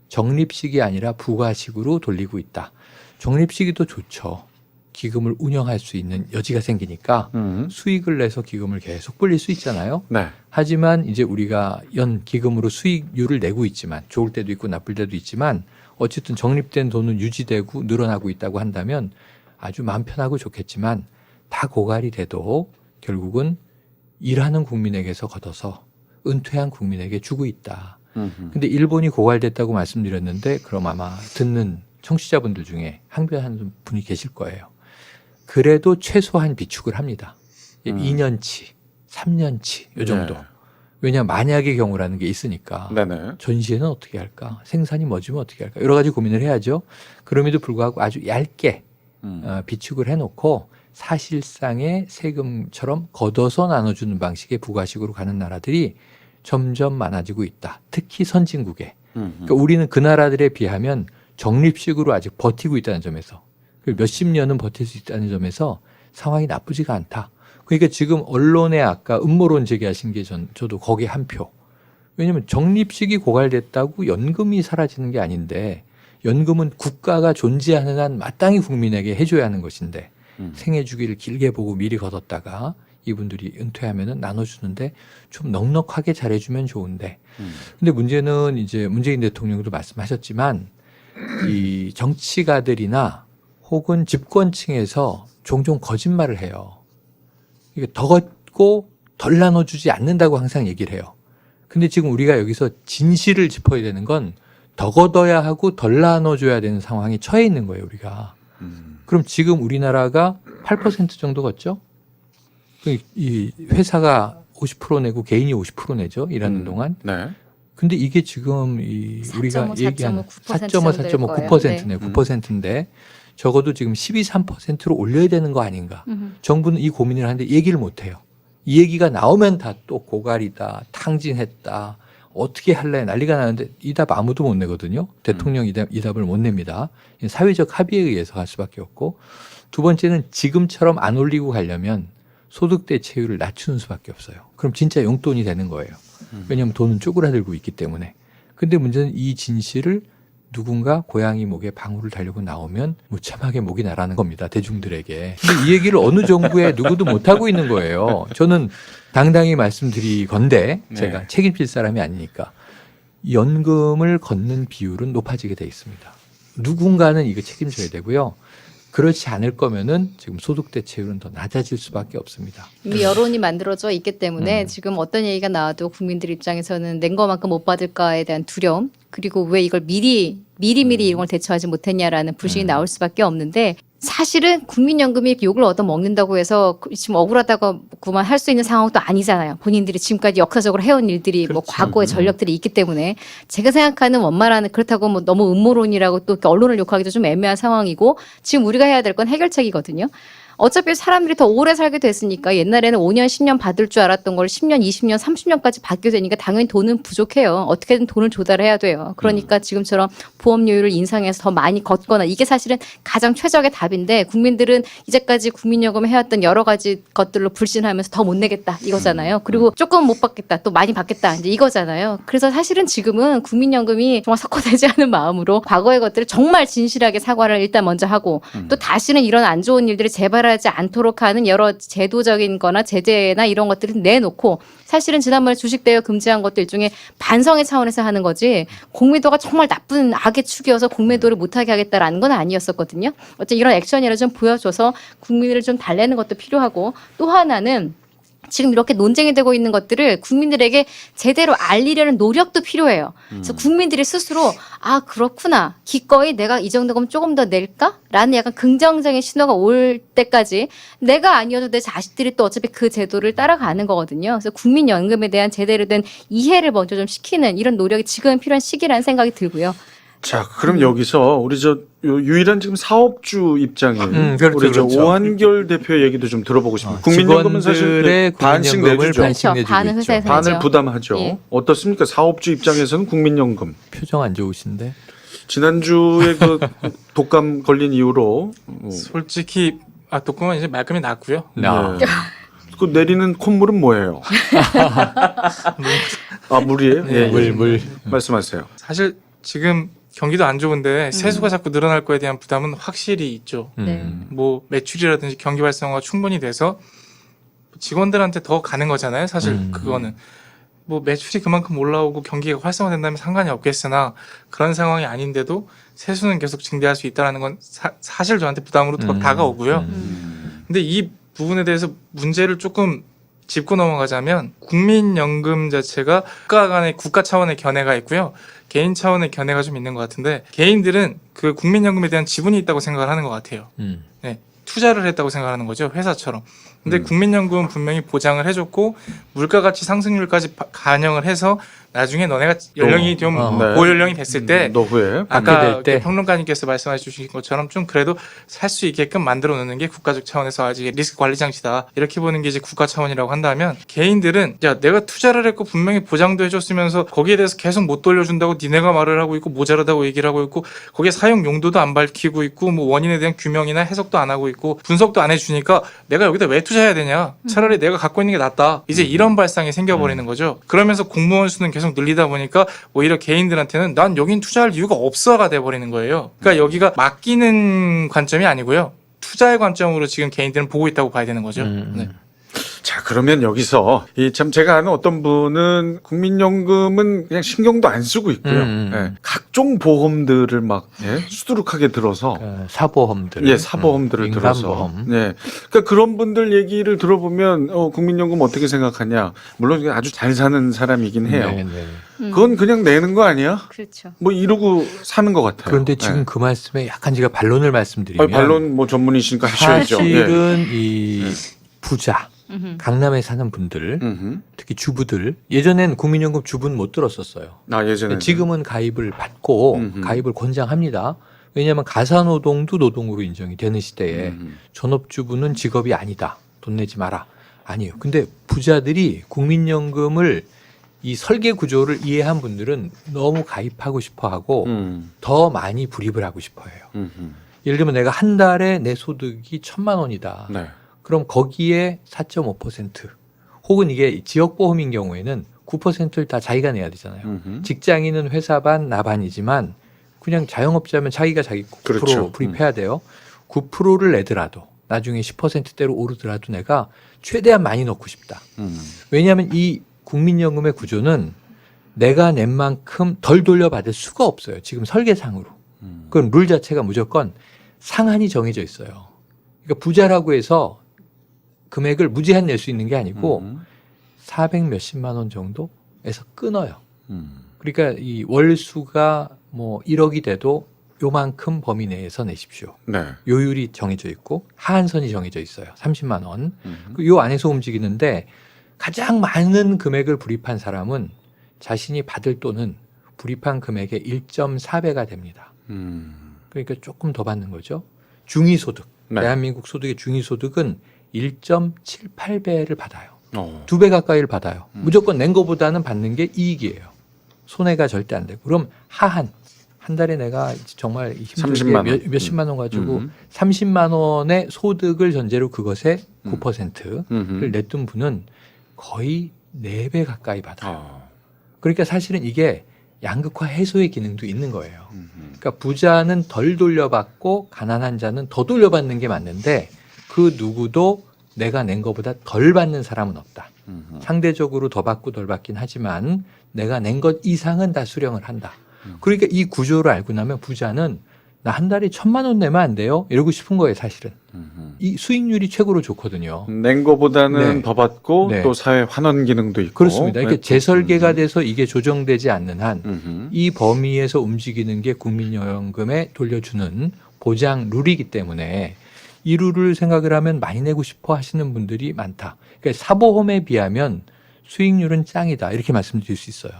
적립식이 아니라 부가식으로 돌리고 있다. 적립식이 더 좋죠. 기금을 운영할 수 있는 여지가 생기니까 수익을 내서 기금을 계속 불릴 수 있잖아요. 네. 하지만 이제 우리가 연 기금으로 수익률을 내고 있지만 좋을 때도 있고 나쁠 때도 있지만 어쨌든 적립된 돈은 유지되고 늘어나고 있다고 한다면 아주 마음 편하고 좋겠지만 다 고갈이 돼도 결국은 일하는 국민에게서 걷어서 은퇴한 국민에게 주고 있다. 근데 일본이 고갈됐다고 말씀드렸는데 그럼 아마 듣는 청취자분들 중에 항변하는 분이 계실 거예요. 그래도 최소한 비축을 합니다. 2년치, 3년치 요 정도. 네. 왜냐 만약의 경우라는 게 있으니까. 네네. 전시회는 어떻게 할까? 생산이 멎으면 어떻게 할까? 여러 가지 고민을 해야죠. 그럼에도 불구하고 아주 얇게 비축을 해놓고 사실상의 세금처럼 걷어서 나눠주는 방식의 부가식으로 가는 나라들이 점점 많아지고 있다. 특히 선진국에. 그러니까 우리는 그 나라들에 비하면 적립식으로 아직 버티고 있다는 점에서 몇십 년은 버틸 수 있다는 점에서 상황이 나쁘지가 않다. 그러니까 지금 언론에 아까 음모론 제기하신 게 저도 거기에 한 표. 왜냐하면 적립식이 고갈됐다고 연금이 사라지는 게 아닌데 연금은 국가가 존재하는 한 마땅히 국민에게 해줘야 하는 것인데 생애 주기를 길게 보고 미리 걷었다가 이분들이 은퇴하면은 나눠주는데 좀 넉넉하게 잘해주면 좋은데. 근데 문제는 이제 문재인 대통령도 말씀하셨지만 이 정치가들이나 혹은 집권층에서 종종 거짓말을 해요. 이게 더 걷고 덜 나눠주지 않는다고 항상 얘기를 해요. 근데 지금 우리가 여기서 진실을 짚어야 되는 건 더 걷어야 하고 덜 나눠줘야 되는 상황에 처해 있는 거예요, 우리가. 그럼 지금 우리나라가 8% 정도 걷죠? 이 회사가 50% 내고 개인이 50% 내죠, 일하는 동안. 네. 근데 이게 지금 우리가 4.5, 얘기한 4.5, 9%네요. 9%인데 적어도 지금 12, 3%로 올려야 되는 거 아닌가. 정부는 이 고민을 하는데 얘기를 못 해요. 이 얘기가 나오면 다 또 고갈이다, 탕진했다, 어떻게 할래 난리가 나는데 이 답 아무도 못 내거든요. 대통령 이 답을 못 냅니다. 사회적 합의에 의해서 할 수밖에 없고, 두 번째는 지금처럼 안 올리고 가려면 소득 대체율을 낮추는 수밖에 없어요. 그럼 진짜 용돈이 되는 거예요. 왜냐하면 돈은 쪼그라들고 있기 때문에. 근데 문제는 이 진실을 누군가 고양이 목에 방울을 달려고 나오면 무참하게 목이 나라는 겁니다. 대중들에게. 근데 이 얘기를 어느 정부에 누구도 못하고 있는 거예요. 저는 당당히 말씀드리건대 제가 네. 책임질 사람이 아니니까 연금을 걷는 비율은 높아지게 돼 있습니다. 누군가는 이거 책임져야 되고요. 그렇지 않을 거면은 지금 소득 대체율은 더 낮아질 수밖에 없습니다. 이미 여론이 만들어져 있기 때문에 지금 어떤 얘기가 나와도 국민들 입장에서는 낸 것만큼 못 받을까에 대한 두려움, 그리고 왜 이걸 미리 이런 걸 대처하지 못했냐라는 불신이 나올 수밖에 없는데, 사실은 국민연금이 욕을 얻어 먹는다고 해서 지금 억울하다고만 할 수 있는 상황도 아니잖아요. 본인들이 지금까지 역사적으로 해온 일들이 뭐 과거의 전력들이 있기 때문에 제가 생각하는 원만한, 그렇다고 뭐 너무 음모론이라고 또 이렇게 언론을 욕하기도 좀 애매한 상황이고, 지금 우리가 해야 될 건 해결책이거든요. 어차피 사람들이 더 오래 살게 됐으니까 옛날에는 5년, 10년 받을 줄 알았던 걸 10년, 20년, 30년까지 받게 되니까 당연히 돈은 부족해요. 어떻게든 돈을 조달해야 돼요. 그러니까 지금처럼 보험료율을 인상해서 더 많이 걷거나, 이게 사실은 가장 최적의 답인데, 국민들은 이제까지 국민연금 해왔던 여러 가지 것들로 불신하면서 더 못 내겠다 이거잖아요. 그리고 조금 못 받겠다, 또 많이 받겠다 이제 이거잖아요. 그래서 사실은 지금은 국민연금이 정말 석고되지 않은 마음으로 과거의 것들을 정말 진실하게 사과를 일단 먼저 하고, 또 다시는 이런 안 좋은 일들이 재발하지 않도록 하는 여러 제도적인 거나 제재나 이런 것들을 내놓고, 사실은 지난번에 주식 대여 금지한 것도 일종의 반성의 차원에서 하는 거지, 공매도가 정말 나쁜 악의 축이어서 공매도를 못하게 하겠다라는 건 아니었었거든요. 어쨌든 이런 액션이라 좀 보여줘서 국민들을 좀 달래는 것도 필요하고, 또 하나는 지금 이렇게 논쟁이 되고 있는 것들을 국민들에게 제대로 알리려는 노력도 필요해요. 그래서 국민들이 스스로 아 그렇구나, 기꺼이 내가 이 정도 그럼 조금 더 낼까? 라는 약간 긍정적인 신호가 올 때까지 내가 아니어도 내 자식들이 또 어차피 그 제도를 따라가는 거거든요. 그래서 국민연금에 대한 제대로 된 이해를 먼저 좀 시키는 이런 노력이 지금 필요한 시기라는 생각이 들고요. 자, 그럼 여기서 우리 유일한 지금 사업주 입장인 그렇죠, 우리 그렇죠. 오한결 대표의 얘기도 좀 들어보고 싶습니다. 국민연금은 사실 직원들의 반씩 국민연금을 내주죠. 반씩 그렇죠. 내주고 반은 있죠. 회사에서 반을 내죠. 부담하죠. 예. 어떻습니까? 사업주 입장에서는 국민연금. 표정 안 좋으신데. 지난주에 그 독감 걸린 이후로 솔직히 독감은 이제 말끔히 낫고요. 네. 야. 그 내리는 콧물은 뭐예요? 아, 물이에요? 네, 물. 말씀하세요. 사실 지금 경기도 안 좋은데 세수가 자꾸 늘어날 거에 대한 부담은 확실히 있죠. 네. 뭐 매출이라든지 경기 활성화가 충분히 돼서 직원들한테 더 가는 거잖아요. 사실 그거는 뭐 매출이 그만큼 올라오고 경기가 활성화된다면 상관이 없겠으나 그런 상황이 아닌데도 세수는 계속 증대할 수 있다는 건 사실 저한테 부담으로 다가오고요. 근데 이 부분에 대해서 문제를 조금 짚고 넘어가자면, 국민연금 자체가 국가 간의 국가 차원의 견해가 있고요, 개인 차원의 견해가 좀 있는 것 같은데, 개인들은 그 국민연금에 대한 지분이 있다고 생각을 하는 것 같아요. 네, 투자를 했다고 생각하는 거죠, 회사처럼. 근데 국민연금은 분명히 보장을 해줬고 물가가치 상승률까지 반영을 해서 나중에 너네가 연령이 좀 네. 고연령이 됐을 때 노후에 아까 될 때. 평론가님께서 말씀해 주신 것처럼 좀 그래도 살 수 있게끔 만들어 놓는 게 국가적 차원에서 아직 리스크 관리 장치다. 이렇게 보는 게 이제 국가 차원이라고 한다면 개인들은 야 내가 투자를 했고 분명히 보장도 해줬으면서 거기에 대해서 계속 못 돌려준다고 니네가 말을 하고 있고 모자라다고 얘기를 하고 있고 거기에 사용 용도도 안 밝히고 있고 뭐 원인에 대한 규명이나 해석도 안 하고 있고 분석도 안 해주니까 내가 여기다 왜 투자해야 되냐. 차라리 내가 갖고 있는 게 낫다. 이제 이런 발상이 생겨버리는 거죠. 그러면서 공무원 수는 계속 늘리다 보니까 오히려 개인들한테는 난 여긴 투자할 이유가 없어가 돼버리는 거예요. 그러니까 여기가 맡기는 관점이 아니고요. 투자의 관점으로 지금 개인들은 보고 있다고 봐야 되는 거죠. 네. 자, 그러면 여기서 이 참 제가 아는 어떤 분은 국민연금은 그냥 신경도 안 쓰고 있고요. 예, 각종 보험들을 막 수두룩하게 들어서 사보험들, 사보험들을 들어서 인간보험. 그러니까 그런 분들 얘기를 들어보면 국민연금 어떻게 생각하냐. 물론 아주 잘 사는 사람이긴 해요. 네, 네. 그건 그냥 내는 거 아니야? 그렇죠. 뭐 이러고 사는 것 같아요. 그런데 지금 그 말씀에 약간 제가 반론을 말씀드리면 반론 뭐 전문이시니까 하셔야죠. 사실은 이 부자 강남에 사는 분들 음흠. 특히 주부들 예전엔 국민연금 주부는 못 들었었어요. 예전에 지금은 가입을 받고 음흠. 가입을 권장합니다. 왜냐하면 가사노동도 노동으로 인정이 되는 시대에 전업주부는 직업이 아니다. 돈 내지 마라. 아니에요. 근데 부자들이 국민연금을 이 설계 구조를 이해한 분들은 너무 가입하고 싶어 하고 더 많이 불입을 하고 싶어 해요. 예를 들면 내가 한 달에 내 소득이 1,000만 원이다. 네. 그럼 거기에 4.5% 혹은 이게 지역보험인 경우에는 9%를 다 자기가 내야 되잖아요. 직장인은 회사 반, 나 반이지만 그냥 자영업자면 자기가 자기 9% 그렇죠. 불입해야 돼요. 9%를 내더라도 나중에 10%대로 오르더라도 내가 최대한 많이 넣고 싶다. 왜냐하면 이 국민연금의 구조는 내가 낸 만큼 덜 돌려받을 수가 없어요. 지금 설계상으로. 그건 룰 자체가 무조건 상한이 정해져 있어요. 그러니까 부자라고 해서 금액을 무제한 낼 수 있는 게 아니고 400 몇십만 원 정도에서 끊어요. 그러니까 이 월수가 뭐 1억이 돼도 요만큼 범위 내에서 내십시오. 네. 요율이 정해져 있고 하한선이 정해져 있어요. 30만 원. 요 안에서 움직이는데 가장 많은 금액을 불입한 사람은 자신이 받을 돈은 불입한 금액의 1.4배가 됩니다. 그러니까 조금 더 받는 거죠. 중위소득. 네. 대한민국 소득의 중위소득은 1.78배를 받아요. 2배 가까이를 받아요. 무조건 낸 거보다는 받는 게 이익이에요. 손해가 절대 안 되고. 그럼 하한. 한 달에 내가 정말 힘들게 30만 원. 몇십만 원 가지고 30만 원의 소득을 전제로 그것의 9%를 냈던 분은 거의 4배 가까이 받아요. 그러니까 사실은 이게 양극화 해소의 기능도 있는 거예요. 그러니까 부자는 덜 돌려받고 가난한 자는 더 돌려받는 게 맞는데 그 누구도 내가 낸 것보다 덜 받는 사람은 없다. 상대적으로 더 받고 덜 받긴 하지만 내가 낸 것 이상은 다 수령을 한다. 그러니까 이 구조를 알고 나면 부자는 나 한 달에 1,000만 원 내면 안 돼요? 이러고 싶은 거예요, 사실은. 이 수익률이 최고로 좋거든요. 낸 거보다는 네. 더 받고 네. 또 사회 환원 기능도 있고. 그렇습니다. 이렇게 네. 재설계가 돼서 이게 조정되지 않는 한 이 범위에서 움직이는 게 국민연금에 돌려주는 보장 룰이기 때문에 이 룰을 생각을 하면 많이 내고 싶어 하시는 분들이 많다. 그러니까 사보험에 비하면 수익률은 짱이다. 이렇게 말씀드릴 수 있어요.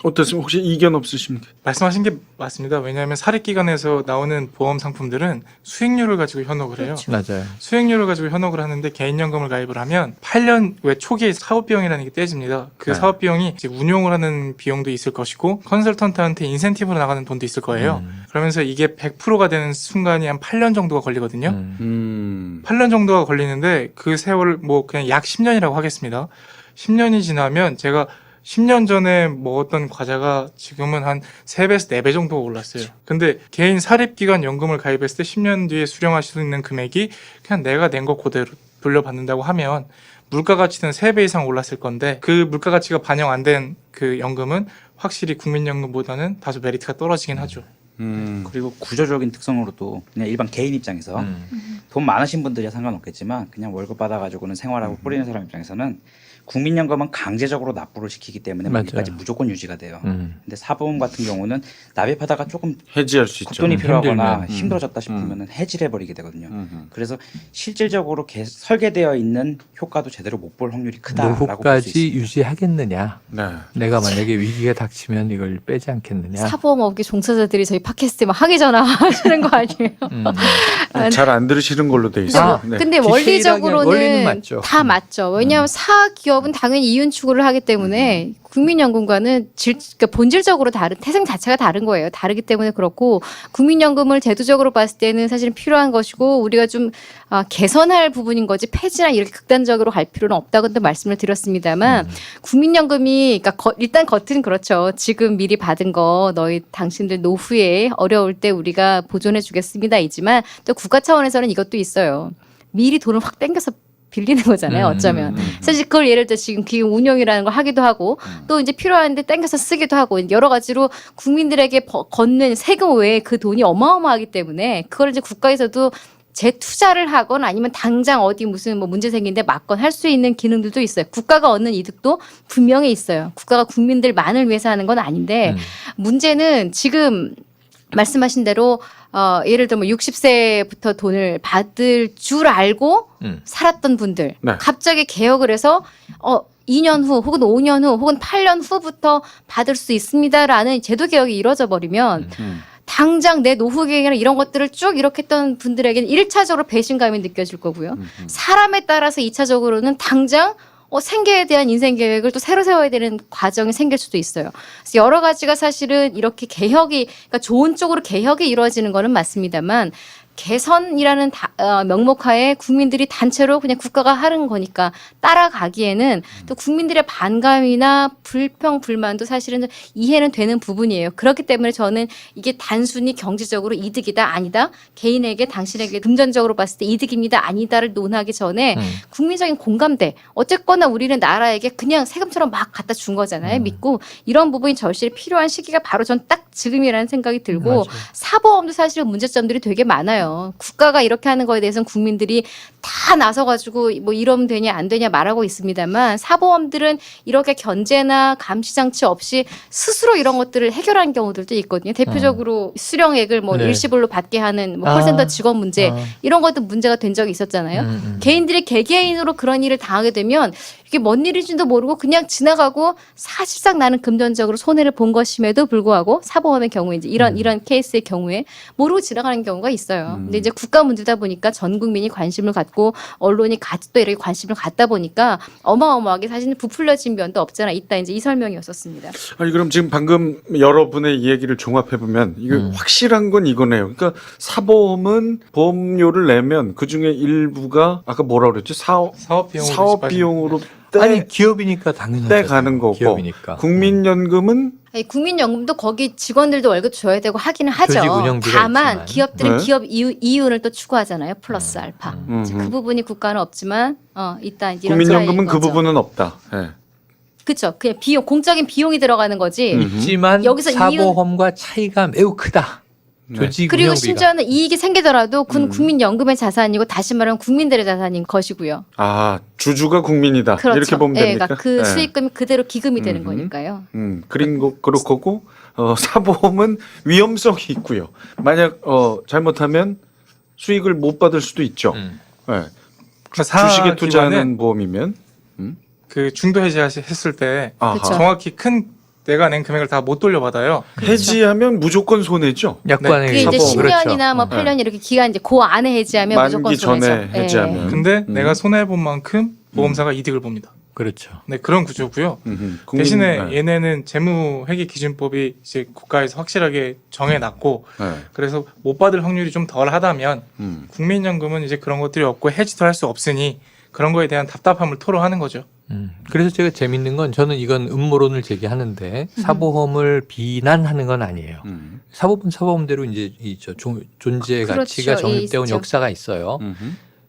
어떻습니까? 혹시 이견 없으십니까? 말씀하신 게 맞습니다. 왜냐하면 사립기관에서 나오는 보험 상품들은 수익률을 가지고 현혹을 해요. 맞아요. 수익률을 가지고 현혹을 하는데 개인연금을 가입을 하면 8년 왜 초기에 사업비용이라는 게 떼집니다. 그 네. 사업비용이 이제 운용을 하는 비용도 있을 것이고 컨설턴트한테 인센티브로 나가는 돈도 있을 거예요. 그러면서 이게 100%가 되는 순간이 한 8년 정도가 걸리거든요. 8년 정도가 걸리는데 그 세월을 뭐 그냥 약 10년이라고 하겠습니다. 10년이 지나면 제가 10년 전에 먹었던 과자가 지금은 한 3배에서 4배 정도가 올랐어요. 근데 개인 사립기관 연금을 가입했을 때 10년 뒤에 수령할 수 있는 금액이 그냥 내가 낸 거 그대로 돌려받는다고 하면 물가 가치는 3배 이상 올랐을 건데 그 물가 가치가 반영 안 된 그 연금은 확실히 국민연금보다는 다소 메리트가 떨어지긴 하죠. 그리고 구조적인 특성으로도 그냥 일반 개인 입장에서 돈 많으신 분들이야 상관없겠지만 그냥 월급 받아가지고는 생활하고 뿌리는 사람 입장에서는 국민연금은 강제적으로 납부를 시키기 때문에 맞아요. 여기까지 무조건 유지가 돼요. 근데 사보험 같은 경우는 납입하다가 조금 해지할 수 있죠. 겉돈이 필요하거나 힘들면. 힘들어졌다 싶으면 해지를 해버리게 되거든요. 그래서 실질적으로 설계되어 있는 효과도 제대로 못 볼 확률이 크다라고 볼 수 노후까지 있습니다. 유지하겠느냐? 네. 내가 만약에 위기가 닥치면 이걸 빼지 않겠느냐? 사보험업계 종사자들이 저희 팟캐스트에 막 항의 전화 하시는 거 아니에요? 잘 안 들으시는 걸로 돼 근데, 있어요. 아, 네. 근데 디테일하게 원리는 원리적으로는 맞죠. 다 맞죠. 왜냐하면 사기업은 당연히 이윤 추구를 하기 때문에 국민연금과는 그러니까 본질적으로 다른 태생 자체가 다른 거예요. 다르기 때문에 그렇고 국민연금을 제도적으로 봤을 때는 사실은 필요한 것이고 우리가 좀 개선할 부분인 거지 폐지나 이렇게 극단적으로 갈 필요는 없다고도 말씀을 드렸습니다만 국민연금이 그러니까 일단 겉은 그렇죠. 지금 미리 받은 거 너희 당신들 노후에 어려울 때 우리가 보존해 주겠습니다이지만 또 국가 차원에서는 이것도 있어요. 미리 돈을 확 땡겨서 빌리는 거잖아요. 어쩌면. 사실 그걸 예를 들어 지금 기금 운영이라는 걸 하기도 하고 또 이제 필요한데 땡겨서 쓰기도 하고 여러 가지로 국민들에게 걷는 세금 외에 그 돈이 어마어마하기 때문에 그걸 이제 국가에서도 재투자를 하건 아니면 당장 어디 무슨 뭐 문제 생긴데 맞건 할 수 있는 기능들도 있어요. 국가가 얻는 이득도 분명히 있어요. 국가가 국민들만을 위해서 하는 건 아닌데 문제는 지금 말씀하신 대로 예를 들어 뭐 60세부터 돈을 받을 줄 알고 살았던 분들 네. 갑자기 개혁을 해서 2년 후 혹은 5년 후 혹은 8년 후부터 받을 수 있습니다라는 제도 개혁이 이루어져 버리면 당장 내 노후 계획이나 이런 것들을 쭉 이렇게 했던 분들에게는 1차적으로 배신감이 느껴질 거고요. 사람에 따라서 2차적으로는 당장 생계에 대한 인생 계획을 또 새로 세워야 되는 과정이 생길 수도 있어요. 그래서 여러 가지가 사실은 이렇게 그러니까 좋은 쪽으로 개혁이 이루어지는 거는 맞습니다만 개선이라는 명목하에 국민들이 단체로 그냥 국가가 하는 거니까 따라가기에는 또 국민들의 반감이나 불평, 불만도 사실은 이해는 되는 부분이에요. 그렇기 때문에 저는 이게 단순히 경제적으로 이득이다, 아니다. 개인에게, 당신에게 금전적으로 봤을 때 이득입니다, 아니다를 논하기 전에 국민적인 공감대. 어쨌거나 우리는 나라에게 그냥 세금처럼 막 갖다 준 거잖아요. 믿고 이런 부분이 절실히 필요한 시기가 바로 전 딱 지금이라는 생각이 들고 맞아요. 사보험도 사실은 문제점들이 되게 많아요. 국가가 이렇게 하는 거에 대해서는 국민들이 다 나서가지고 뭐 이러면 되냐 안 되냐 말하고 있습니다만 사보험들은 이렇게 견제나 감시 장치 없이 스스로 이런 것들을 해결하는 경우들도 있거든요. 대표적으로 수령액을 뭐 네. 일시불로 받게 하는 뭐 콜센터 직원 문제 이런 것도 문제가 된 적이 있었잖아요. 개인들이 개개인으로 그런 일을 당하게 되면 이게 뭔 일인지도 모르고 그냥 지나가고 사실상 나는 금전적으로 손해를 본 것임에도 불구하고 사보험의 경우에 이제 이런 케이스의 경우에 모르고 지나가는 경우가 있어요. 근데 이제 국가 문제다 보니까 전 국민이 관심을 갖고 언론이 같이 또 이렇게 관심을 갖다 보니까 어마어마하게 사실 부풀려진 면도 없잖아. 있다 이제 이 설명이었었습니다. 아니 그럼 지금 방금 여러분의 이야기를 종합해 보면 이게 확실한 건 이거네요. 그러니까 사보험은 보험료를 내면 그 중에 일부가 아까 뭐라 그랬지? 사업 비용으로 아니 기업이니까 당연히 떼가는 거고 기업이니까. 국민연금은 아니, 국민연금도 거기 직원들도 월급 줘야 되고 하기는 하죠. 조직 운영비가 다만 있지만. 기업들은 네. 기업 이윤을 또 추구하잖아요. 플러스 알파. 이제 그 부분이 국가는 없지만 일단 이런 국민연금은 차이인 그 거죠. 부분은 없다. 예. 그렇죠. 그냥 비용 공적인 비용이 들어가는 거지. 있지만 여기서 사보험과 차이가 매우 크다. 조직 그리고 운영비가. 심지어는 이익이 생기더라도 그건 국민연금의 자산이고 다시 말하면 국민들의 자산인 것이고요. 아 주주가 국민이다. 그렇죠. 이렇게 보면 예, 됩니까? 그러니까 그 예. 수익금이 그대로 기금이 되는 거니까요. 그렇고 사보험은 위험성이 있고요. 만약 잘못하면 수익을 못 받을 수도 있죠. 예. 주식에 투자하는 보험이면 그 중도 해지했을 때 아하. 그쵸. 정확히 큰 내가 낸 금액을 다 못 돌려받아요. 해지하면 무조건 손해죠. 약관에 그게 이제 사보험. 10년이나 뭐 그렇죠. 8년 이렇게 기간 이제 그 안에 해지하면 무조건 만기 전에 손해죠. 예. 해지하면. 근데 내가 손해 본 만큼 보험사가 이득을 봅니다. 그렇죠. 네, 그런 구조고요. 대신에 얘네는 재무회계 기준법이 이제 국가에서 확실하게 정해놨고 그래서 못 받을 확률이 좀 덜하다면 국민연금은 이제 그런 것들이 없고 해지도 할 수 없으니 그런 거에 대한 답답함을 토로하는 거죠. 그래서 제가 재밌는 건 저는 이건 음모론을 제기하는데 사보험을 비난하는 건 아니에요. 사보험은 사보험대로 이제 존재 그렇죠. 가치가 정립되어 온 있죠. 역사가 있어요.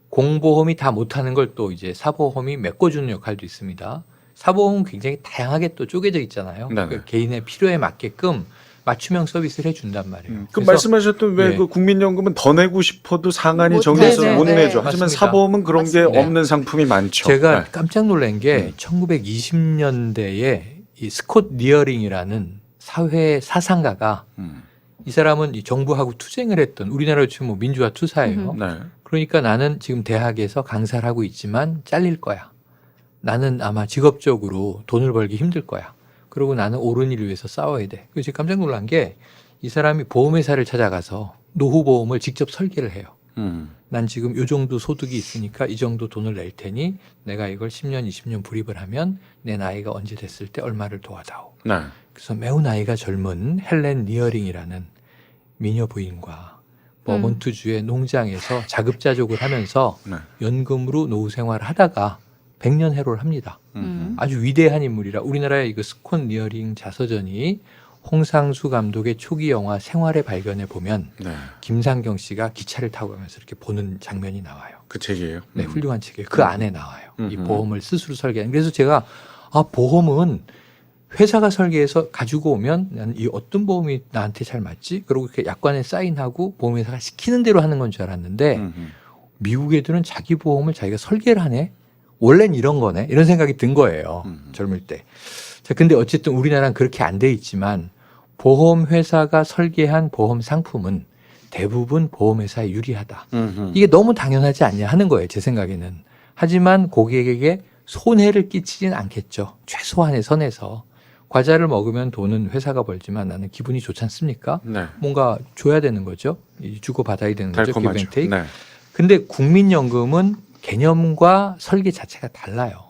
공보험이 다 못하는 걸 또 이제 사보험이 메꿔주는 역할도 있습니다. 사보험은 굉장히 다양하게 또 쪼개져 있잖아요. 네네. 그 개인의 필요에 맞게끔 맞춤형 서비스를 해준단 말이에요. 그 그래서 말씀하셨던 왜 예. 그 국민연금은 더 내고 싶어도 상한이 못 정해서 내죠. 못 네. 내죠. 하지만 맞습니다. 사보험은 그런 게 맞습니다. 없는 상품이 많죠. 제가 네. 깜짝 놀란 게 1920년대에 이 스콧 니어링이라는 사회 사상가가 이 사람은 이 정부하고 투쟁을 했던 우리나라로 치면 뭐 민주화 투사예요. 네. 그러니까 나는 지금 대학에서 강사를 하고 있지만 잘릴 거야. 나는 아마 직업적으로 돈을 벌기 힘들 거야. 그리고 나는 옳은 일을 위해서 싸워야 돼. 그래서 제가 깜짝 놀란 게 이 사람이 보험회사를 찾아가서 노후보험을 직접 설계를 해요. 난 지금 요 정도 소득이 있으니까 이 정도 돈을 낼 테니 내가 이걸 10년, 20년 불입을 하면 내 나이가 언제 됐을 때 얼마를 도와다오. 네. 그래서 매우 나이가 젊은 헬렌 니어링이라는 미녀 부인과 버몬트주의 농장에서 자급자족을 하면서 네. 연금으로 노후 생활을 하다가 100년 해로를 합니다. 아주 위대한 인물이라 우리나라의 이거 스콧 니어링 자서전이 홍상수 감독의 초기 영화 생활의 발견에 보면 네. 김상경 씨가 기차를 타고 가면서 이렇게 보는 장면이 나와요. 그 책이에요. 네, 훌륭한 책이에요. 그 안에 나와요. 이 음흠. 보험을 스스로 설계하는. 그래서 제가 보험은 회사가 설계해서 가지고 오면 나는 이 어떤 보험이 나한테 잘 맞지? 그리고 이렇게 약관에 사인하고 보험회사가 시키는 대로 하는 건 줄 알았는데 미국 애들은 자기 보험을 자기가 설계를 하네. 원래는 이런 거네. 이런 생각이 든 거예요. 젊을 때. 자, 근데 어쨌든 우리나라는 그렇게 안 돼 있지만 보험회사가 설계한 보험 상품은 대부분 보험회사에 유리하다. 이게 너무 당연하지 않냐 하는 거예요. 제 생각에는. 하지만 고객에게 손해를 끼치진 않겠죠. 최소한의 선에서. 과자를 먹으면 돈은 회사가 벌지만 나는 기분이 좋지 않습니까? 네. 뭔가 줘야 되는 거죠. 주고 받아야 되는 거죠. 달콤하죠. 기브 앤 테이크. 네. 근데 국민연금은 개념과 설계 자체가 달라요.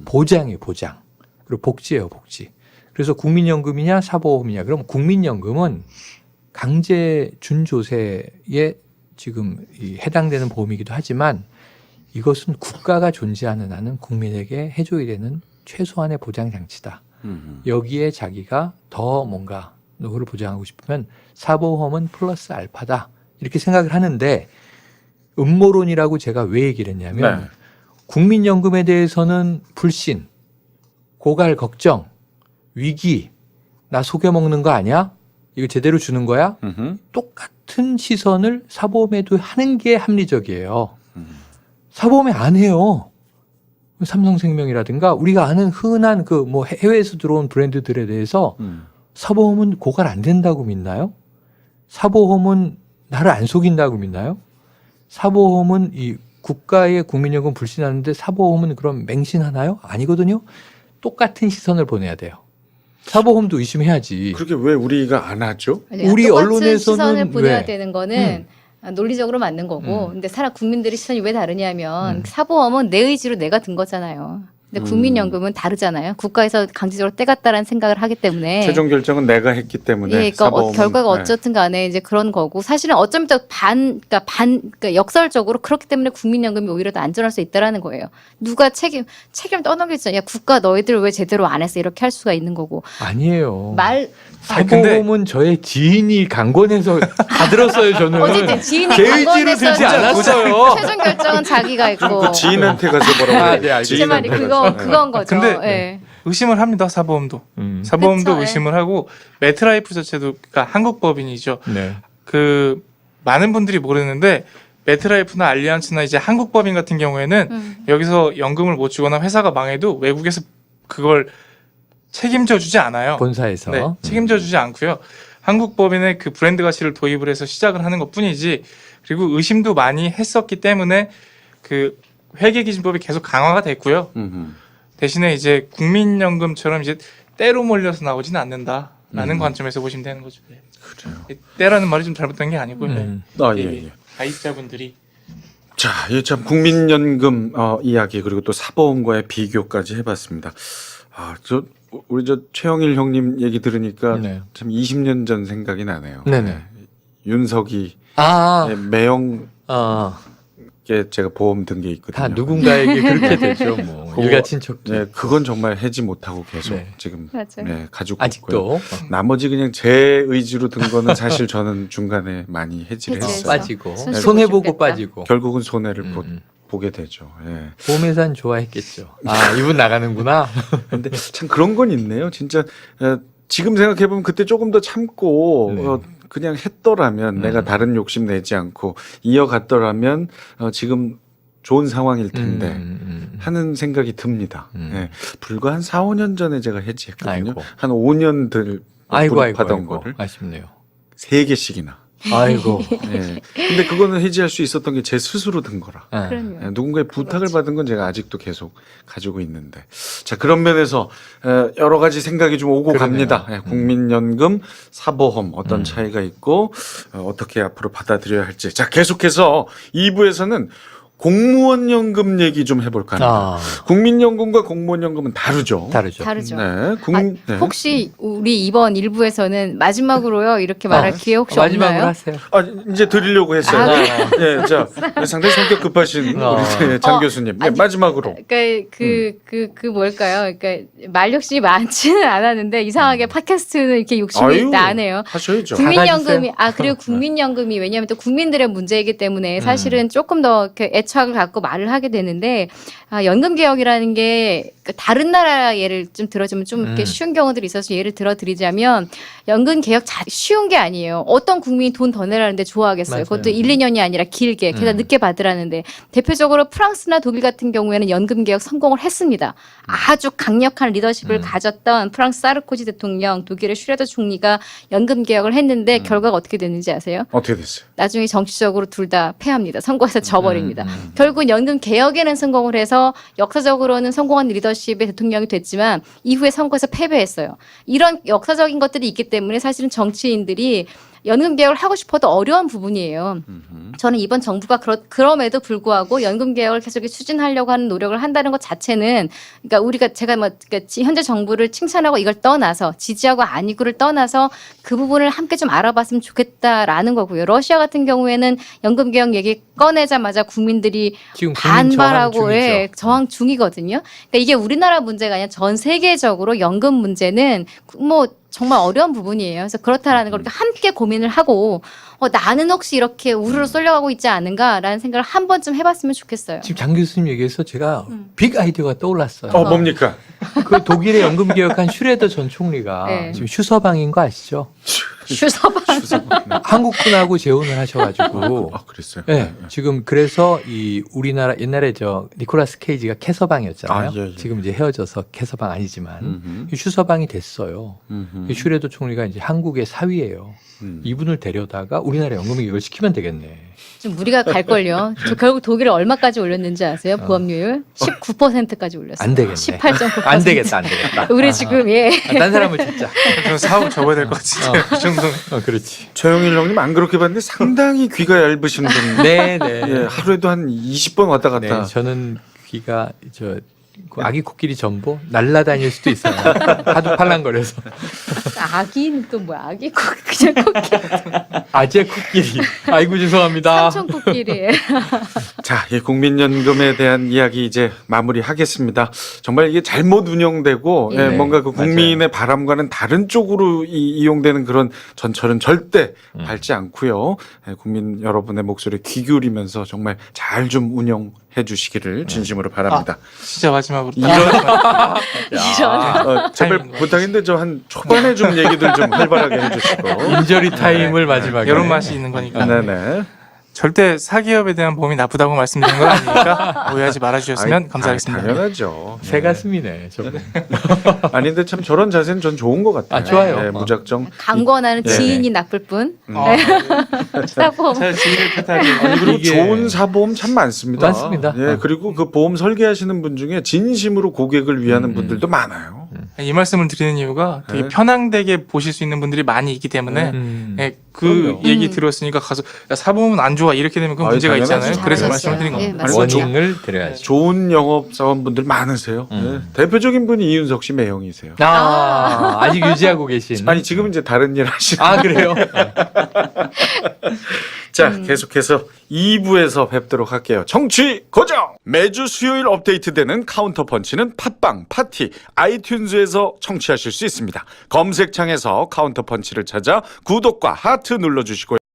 보장이에요, 보장. 그리고 복지예요, 복지. 그래서 국민연금이냐 사보험이냐. 그럼 국민연금은 강제 준조세에 지금 해당되는 보험이기도 하지만 이것은 국가가 존재하는 한은 국민에게 해줘야 되는 최소한의 보장 장치다. 여기에 자기가 더 뭔가 노후를 보장하고 싶으면 사보험은 플러스 알파다. 이렇게 생각을 하는데 음모론이라고 제가 왜 얘기를 했냐면 네. 국민연금에 대해서는 불신, 고갈 걱정, 위기, 나 속여먹는 거 아니야? 이거 제대로 주는 거야? 똑같은 시선을 사보험에도 하는 게 합리적이에요. 사보험에 안 해요. 삼성생명이라든가 우리가 아는 흔한 그 뭐 해외에서 들어온 브랜드들에 대해서 사보험은 고갈 안 된다고 믿나요? 사보험은 나를 안 속인다고 믿나요? 사보험은 이 국가의 국민연금 불신하는데 사보험은 그럼 맹신하나요? 아니거든요. 똑같은 시선을 보내야 돼요. 사보험도 의심해야지. 그렇게 왜 우리가 안 하죠? 우리 똑같은 언론에서는 시선을 보내야 왜? 되는 거는 논리적으로 맞는 거고, 근데 국민들의 시선이 왜 다르냐면 사보험은 내 의지로 내가 든 거잖아요. 근데 국민연금은 다르잖아요. 국가에서 강제적으로 떼갔다라는 생각을 하기 때문에. 최종 결정은 내가 했기 때문에. 예, 그러니까 사보험은, 결과가 네. 어쨌든 간에 이제 그런 거고, 사실은 어쩌면 또 그러니까 역설적으로 그렇기 때문에 국민연금이 오히려 더 안전할 수 있다라는 거예요. 누가 책임 떠넘기잖아요. 야, 국가 너희들 왜 제대로 안 했어? 이렇게 할 수가 있는 거고. 아니에요. 아니, 근데- 사보험은 저의 지인이 강권해서 다 들었어요. 저는. 어쨌든 지인이 제 의지로 강권해서 들지 않았어요. 최종 결정은 자기가 있고. 그 지인한테 가서 뭐라고 아, 해요? 네, 알겠습니다. 제 말이 지인한테 가서. 그건 거죠. 근데 예. 의심을 합니다. 사보험도. 사보험도 그쵸, 예. 의심을 하고 메트라이프 자체도 그러니까 한국 법인이죠. 네. 그 많은 분들이 모르는데 메트라이프나 알리안츠나 이제 한국 법인 같은 경우에는 여기서 연금을 못 주거나 회사가 망해도 외국에서 그걸 책임져 주지 않아요. 본사에서. 네, 책임져 주지 않고요. 한국 법인의 그 브랜드 가치를 도입을 해서 시작을 하는 것뿐이지. 그리고 의심도 많이 했었기 때문에 그 회계기준법이 계속 강화가 됐고요. 대신에 이제 국민연금처럼 이제 때로 몰려서 나오지는 않는다라는 관점에서 보시면 되는 거죠. 네. 그래요. 때라는 말이 좀 잘못된 게 아니고요. 네. 아, 예, 예. 가입자분들이 자, 이참 국민연금 이야기 그리고 또 사보험과의 비교까지 해봤습니다. 우리 최영일 형님 얘기 들으니까 네. 참 20년 전 생각이 나네요. 네네. 윤석이 아, 매형께 아, 제가 보험 든 게 있거든요. 다 누군가에게 그렇게 되죠. 뭐 그거- 일가 친척도 네, 그건 정말 해지 못하고 계속 네. 지금 맞아요. 가지고 있고요. 아직도 나머지 그냥 제 의지로 든 거는 사실 저는 중간에 많이 해지를 해지해서. 했어요. 빠지고 손실 손해 보고 보셨겠다. 빠지고. 결국은 손해를 음. 보게 되죠. 예. 보험회사는 좋아했겠죠. 아, 이분 나가는구나. 근데 참 그런 건 있네요. 진짜 지금 생각해보면 그때 조금 더 참고 네. 그냥 했더라면 내가 다른 욕심 내지 않고 이어갔더라면 지금 좋은 상황일 텐데 하는 생각이 듭니다. 예. 불과 한 4, 5년 전에 제가 해지했거든요. 아이고. 한 5년들 받은 거를 아쉽네요. 3개씩이나. 아이고. 예. 근데 그거는 해지할 수 있었던 게 제 스스로 든 거라. 그럼요. 예, 누군가의 부탁을 받은 건 제가 아직도 계속 가지고 있는데. 자, 그런 면에서 여러 가지 생각이 좀 오고 그러네요. 갑니다. 예, 국민연금, 사보험 어떤 차이가 있고 어떻게 앞으로 받아들여야 할지. 자, 계속해서 2부에서는 공무원 연금 얘기 좀 해볼까 합니다. 국민연금과 공무원연금은 다르죠. 다르죠. 네, 네. 혹시 우리 이번 1부에서는 마지막으로요 이렇게 말할 기회 혹시 마지막으로 없나요? 하세요. 이제 드리려고 했어요. 예, 자, 상당히 성격 급하신 우리 장 교수님. 네, 아니, 마지막으로. 그러니까 그 뭘까요? 그러니까 말 욕심이 많지는 않았는데 이상하게 팟캐스트는 이렇게 욕심이 나네요. 하셔야죠. 국민연금이 그리고 국민연금이 왜냐하면 또 국민들의 문제이기 때문에 사실은 조금 더 이렇게 애착을 갖고 말을 하게 되는데 연금 개혁이라는 게 다른 나라 예를 좀 들어주면 좀 이렇게 쉬운 경우들이 있어서 예를 들어드리자면 연금 개혁 쉬운 게 아니에요. 어떤 국민이 돈 더 내라는데 좋아하겠어요. 맞아요. 그것도 1, 2년이 아니라 길게 게다가 늦게 받으라는데 대표적으로 프랑스나 독일 같은 경우에는 연금 개혁 성공을 했습니다. 아주 강력한 리더십을 가졌던 프랑스 사르코지 대통령, 독일의 슈레더 총리가 연금 개혁을 했는데 결과가 어떻게 됐는지 아세요? 어떻게 됐어요? 나중에 정치적으로 둘 다 패합니다. 선거에서 져버립니다. 결국 연금 개혁에는 성공을 해서 역사적으로는 성공한 리더십의 대통령이 됐지만 이후에 선거에서 패배했어요. 이런 역사적인 것들이 있기 때문에 사실은 정치인들이 연금 개혁을 하고 싶어도 어려운 부분이에요. 저는 이번 정부가 그럼에도 불구하고 연금 개혁을 계속 추진하려고 하는 노력을 한다는 것 자체는 그러니까 제가 그러니까 현재 정부를 칭찬하고 이걸 떠나서 지지하고 아니고를 떠나서 그 부분을 함께 좀 알아봤으면 좋겠다라는 거고요. 러시아 같은 경우에는 연금 개혁 얘기 꺼내자마자 국민들이 지금 반발하고 저항 중이죠. 저항 중이거든요. 그러니까 이게 우리나라 문제가 아니라 전 세계적으로 연금 문제는 뭐 정말 어려운 부분이에요. 그래서 그렇다라는 걸 함께 고민을 하고 나는 혹시 이렇게 우르르 쏠려가고 있지 않은가라는 생각을 한 번쯤 해봤으면 좋겠어요. 지금 장 교수님 얘기해서 제가 빅 아이디어가 떠올랐어요. 뭡니까? 그 독일의 연금 개혁한 슈레더 전 총리가 네. 지금 슈서방인 거 아시죠? 슈서방. 한국 분하고 재혼을 하셔가지고. 그랬어요. 네, 지금 그래서 이 우리나라 옛날에 니콜라스 케이지가 캐서방이었잖아요. 예. 지금 이제 헤어져서 캐서방 아니지만 슈서방이 됐어요. 이 슈레더 총리가 이제 한국의 사위예요. 이분을 데려다가 우리나라 연금 개혁을 시키면 되겠네. 좀 무리가 갈걸요. 저 결국 독일을 얼마까지 올렸는지 아세요? 보험료율 19%까지 올렸어요. 안 되겠네. 18.9%. 안 되겠다. 우리 지금 딴 사람을 찾자. 저 사업 접어야 될 것 같은데 그 정도는. 그렇지. 최영일 형님 안 그렇게 봤는데 상당히 귀가 얇으신 분. 네. 예, 하루에도 한 20번 왔다 갔다. 네, 저는 귀가 그 아기 코끼리 전보 날라다닐 수도 있어요. 하도 팔랑거려서. 아기는 또 뭐야? 아기 그냥 코끼리. 아재 코끼리. 아이고 죄송합니다. 삼촌 코끼리. 자, 이 국민연금에 대한 이야기 이제 마무리하겠습니다. 정말 이게 잘못 운영되고 네, 뭔가 그 국민의 바람과는 다른 쪽으로 이용되는 그런 전철은 절대 밟지 않고요. 국민 여러분의 목소리에 귀 기울이면서 정말 잘 좀 운영해 주시기를 진심으로 바랍니다. 진짜 마지막으로 제발 부탁인데 저 한 초반에 좀 얘기들 좀 활발하게 해주시고. 인저리 타임을 마지막에. 이런 맛이 있는 거니까. 네네. 절대 사기업에 대한 보험이 나쁘다고 말씀드린 건 아니니까 오해하지 말아주셨으면 감사하겠습니다. 당연하죠. 새 가슴이네. 저분. 아니 근데 참 저런 자세는 전 좋은 것 같아요. 좋아요. 네, 무작정. 강권하는 네. 지인이 나쁠 뿐. 사보험. 잘 지휘를 탓하지. 그리고 이게- 좋은 사보험 참 많습니다. 많습니다. 예, 그리고 그 보험 설계하시는 분 중에 진심으로 고객을 위하는 분들도 많아요. 이 말씀을 드리는 이유가 되게 네. 편향되게 보실 수 있는 분들이 많이 있기 때문에 예, 그 그럼요. 얘기 들었으니까 가서 야, 사보험은 안 좋아 이렇게 되면 그건 아유, 문제가 당연하죠. 있잖아요. 그래서 잘하셨어요. 말씀을 드린 겁니다. 예, 맞습니다. 원인을 드려야죠. 좋은 영업사원분들 많으세요. 예, 대표적인 분이 이윤석 씨 매형이세요. 아직 유지하고 계신. 아니 지금 이제 다른 일 하시는. 그래요? 자, 계속해서 2부에서 뵙도록 할게요. 정치 고정! 매주 수요일 업데이트되는 카운터펀치는 팟빵, 파티, 아이튠즈에서 청취하실 수 있습니다. 검색창에서 카운터펀치를 찾아 구독과 하트 눌러주시고요.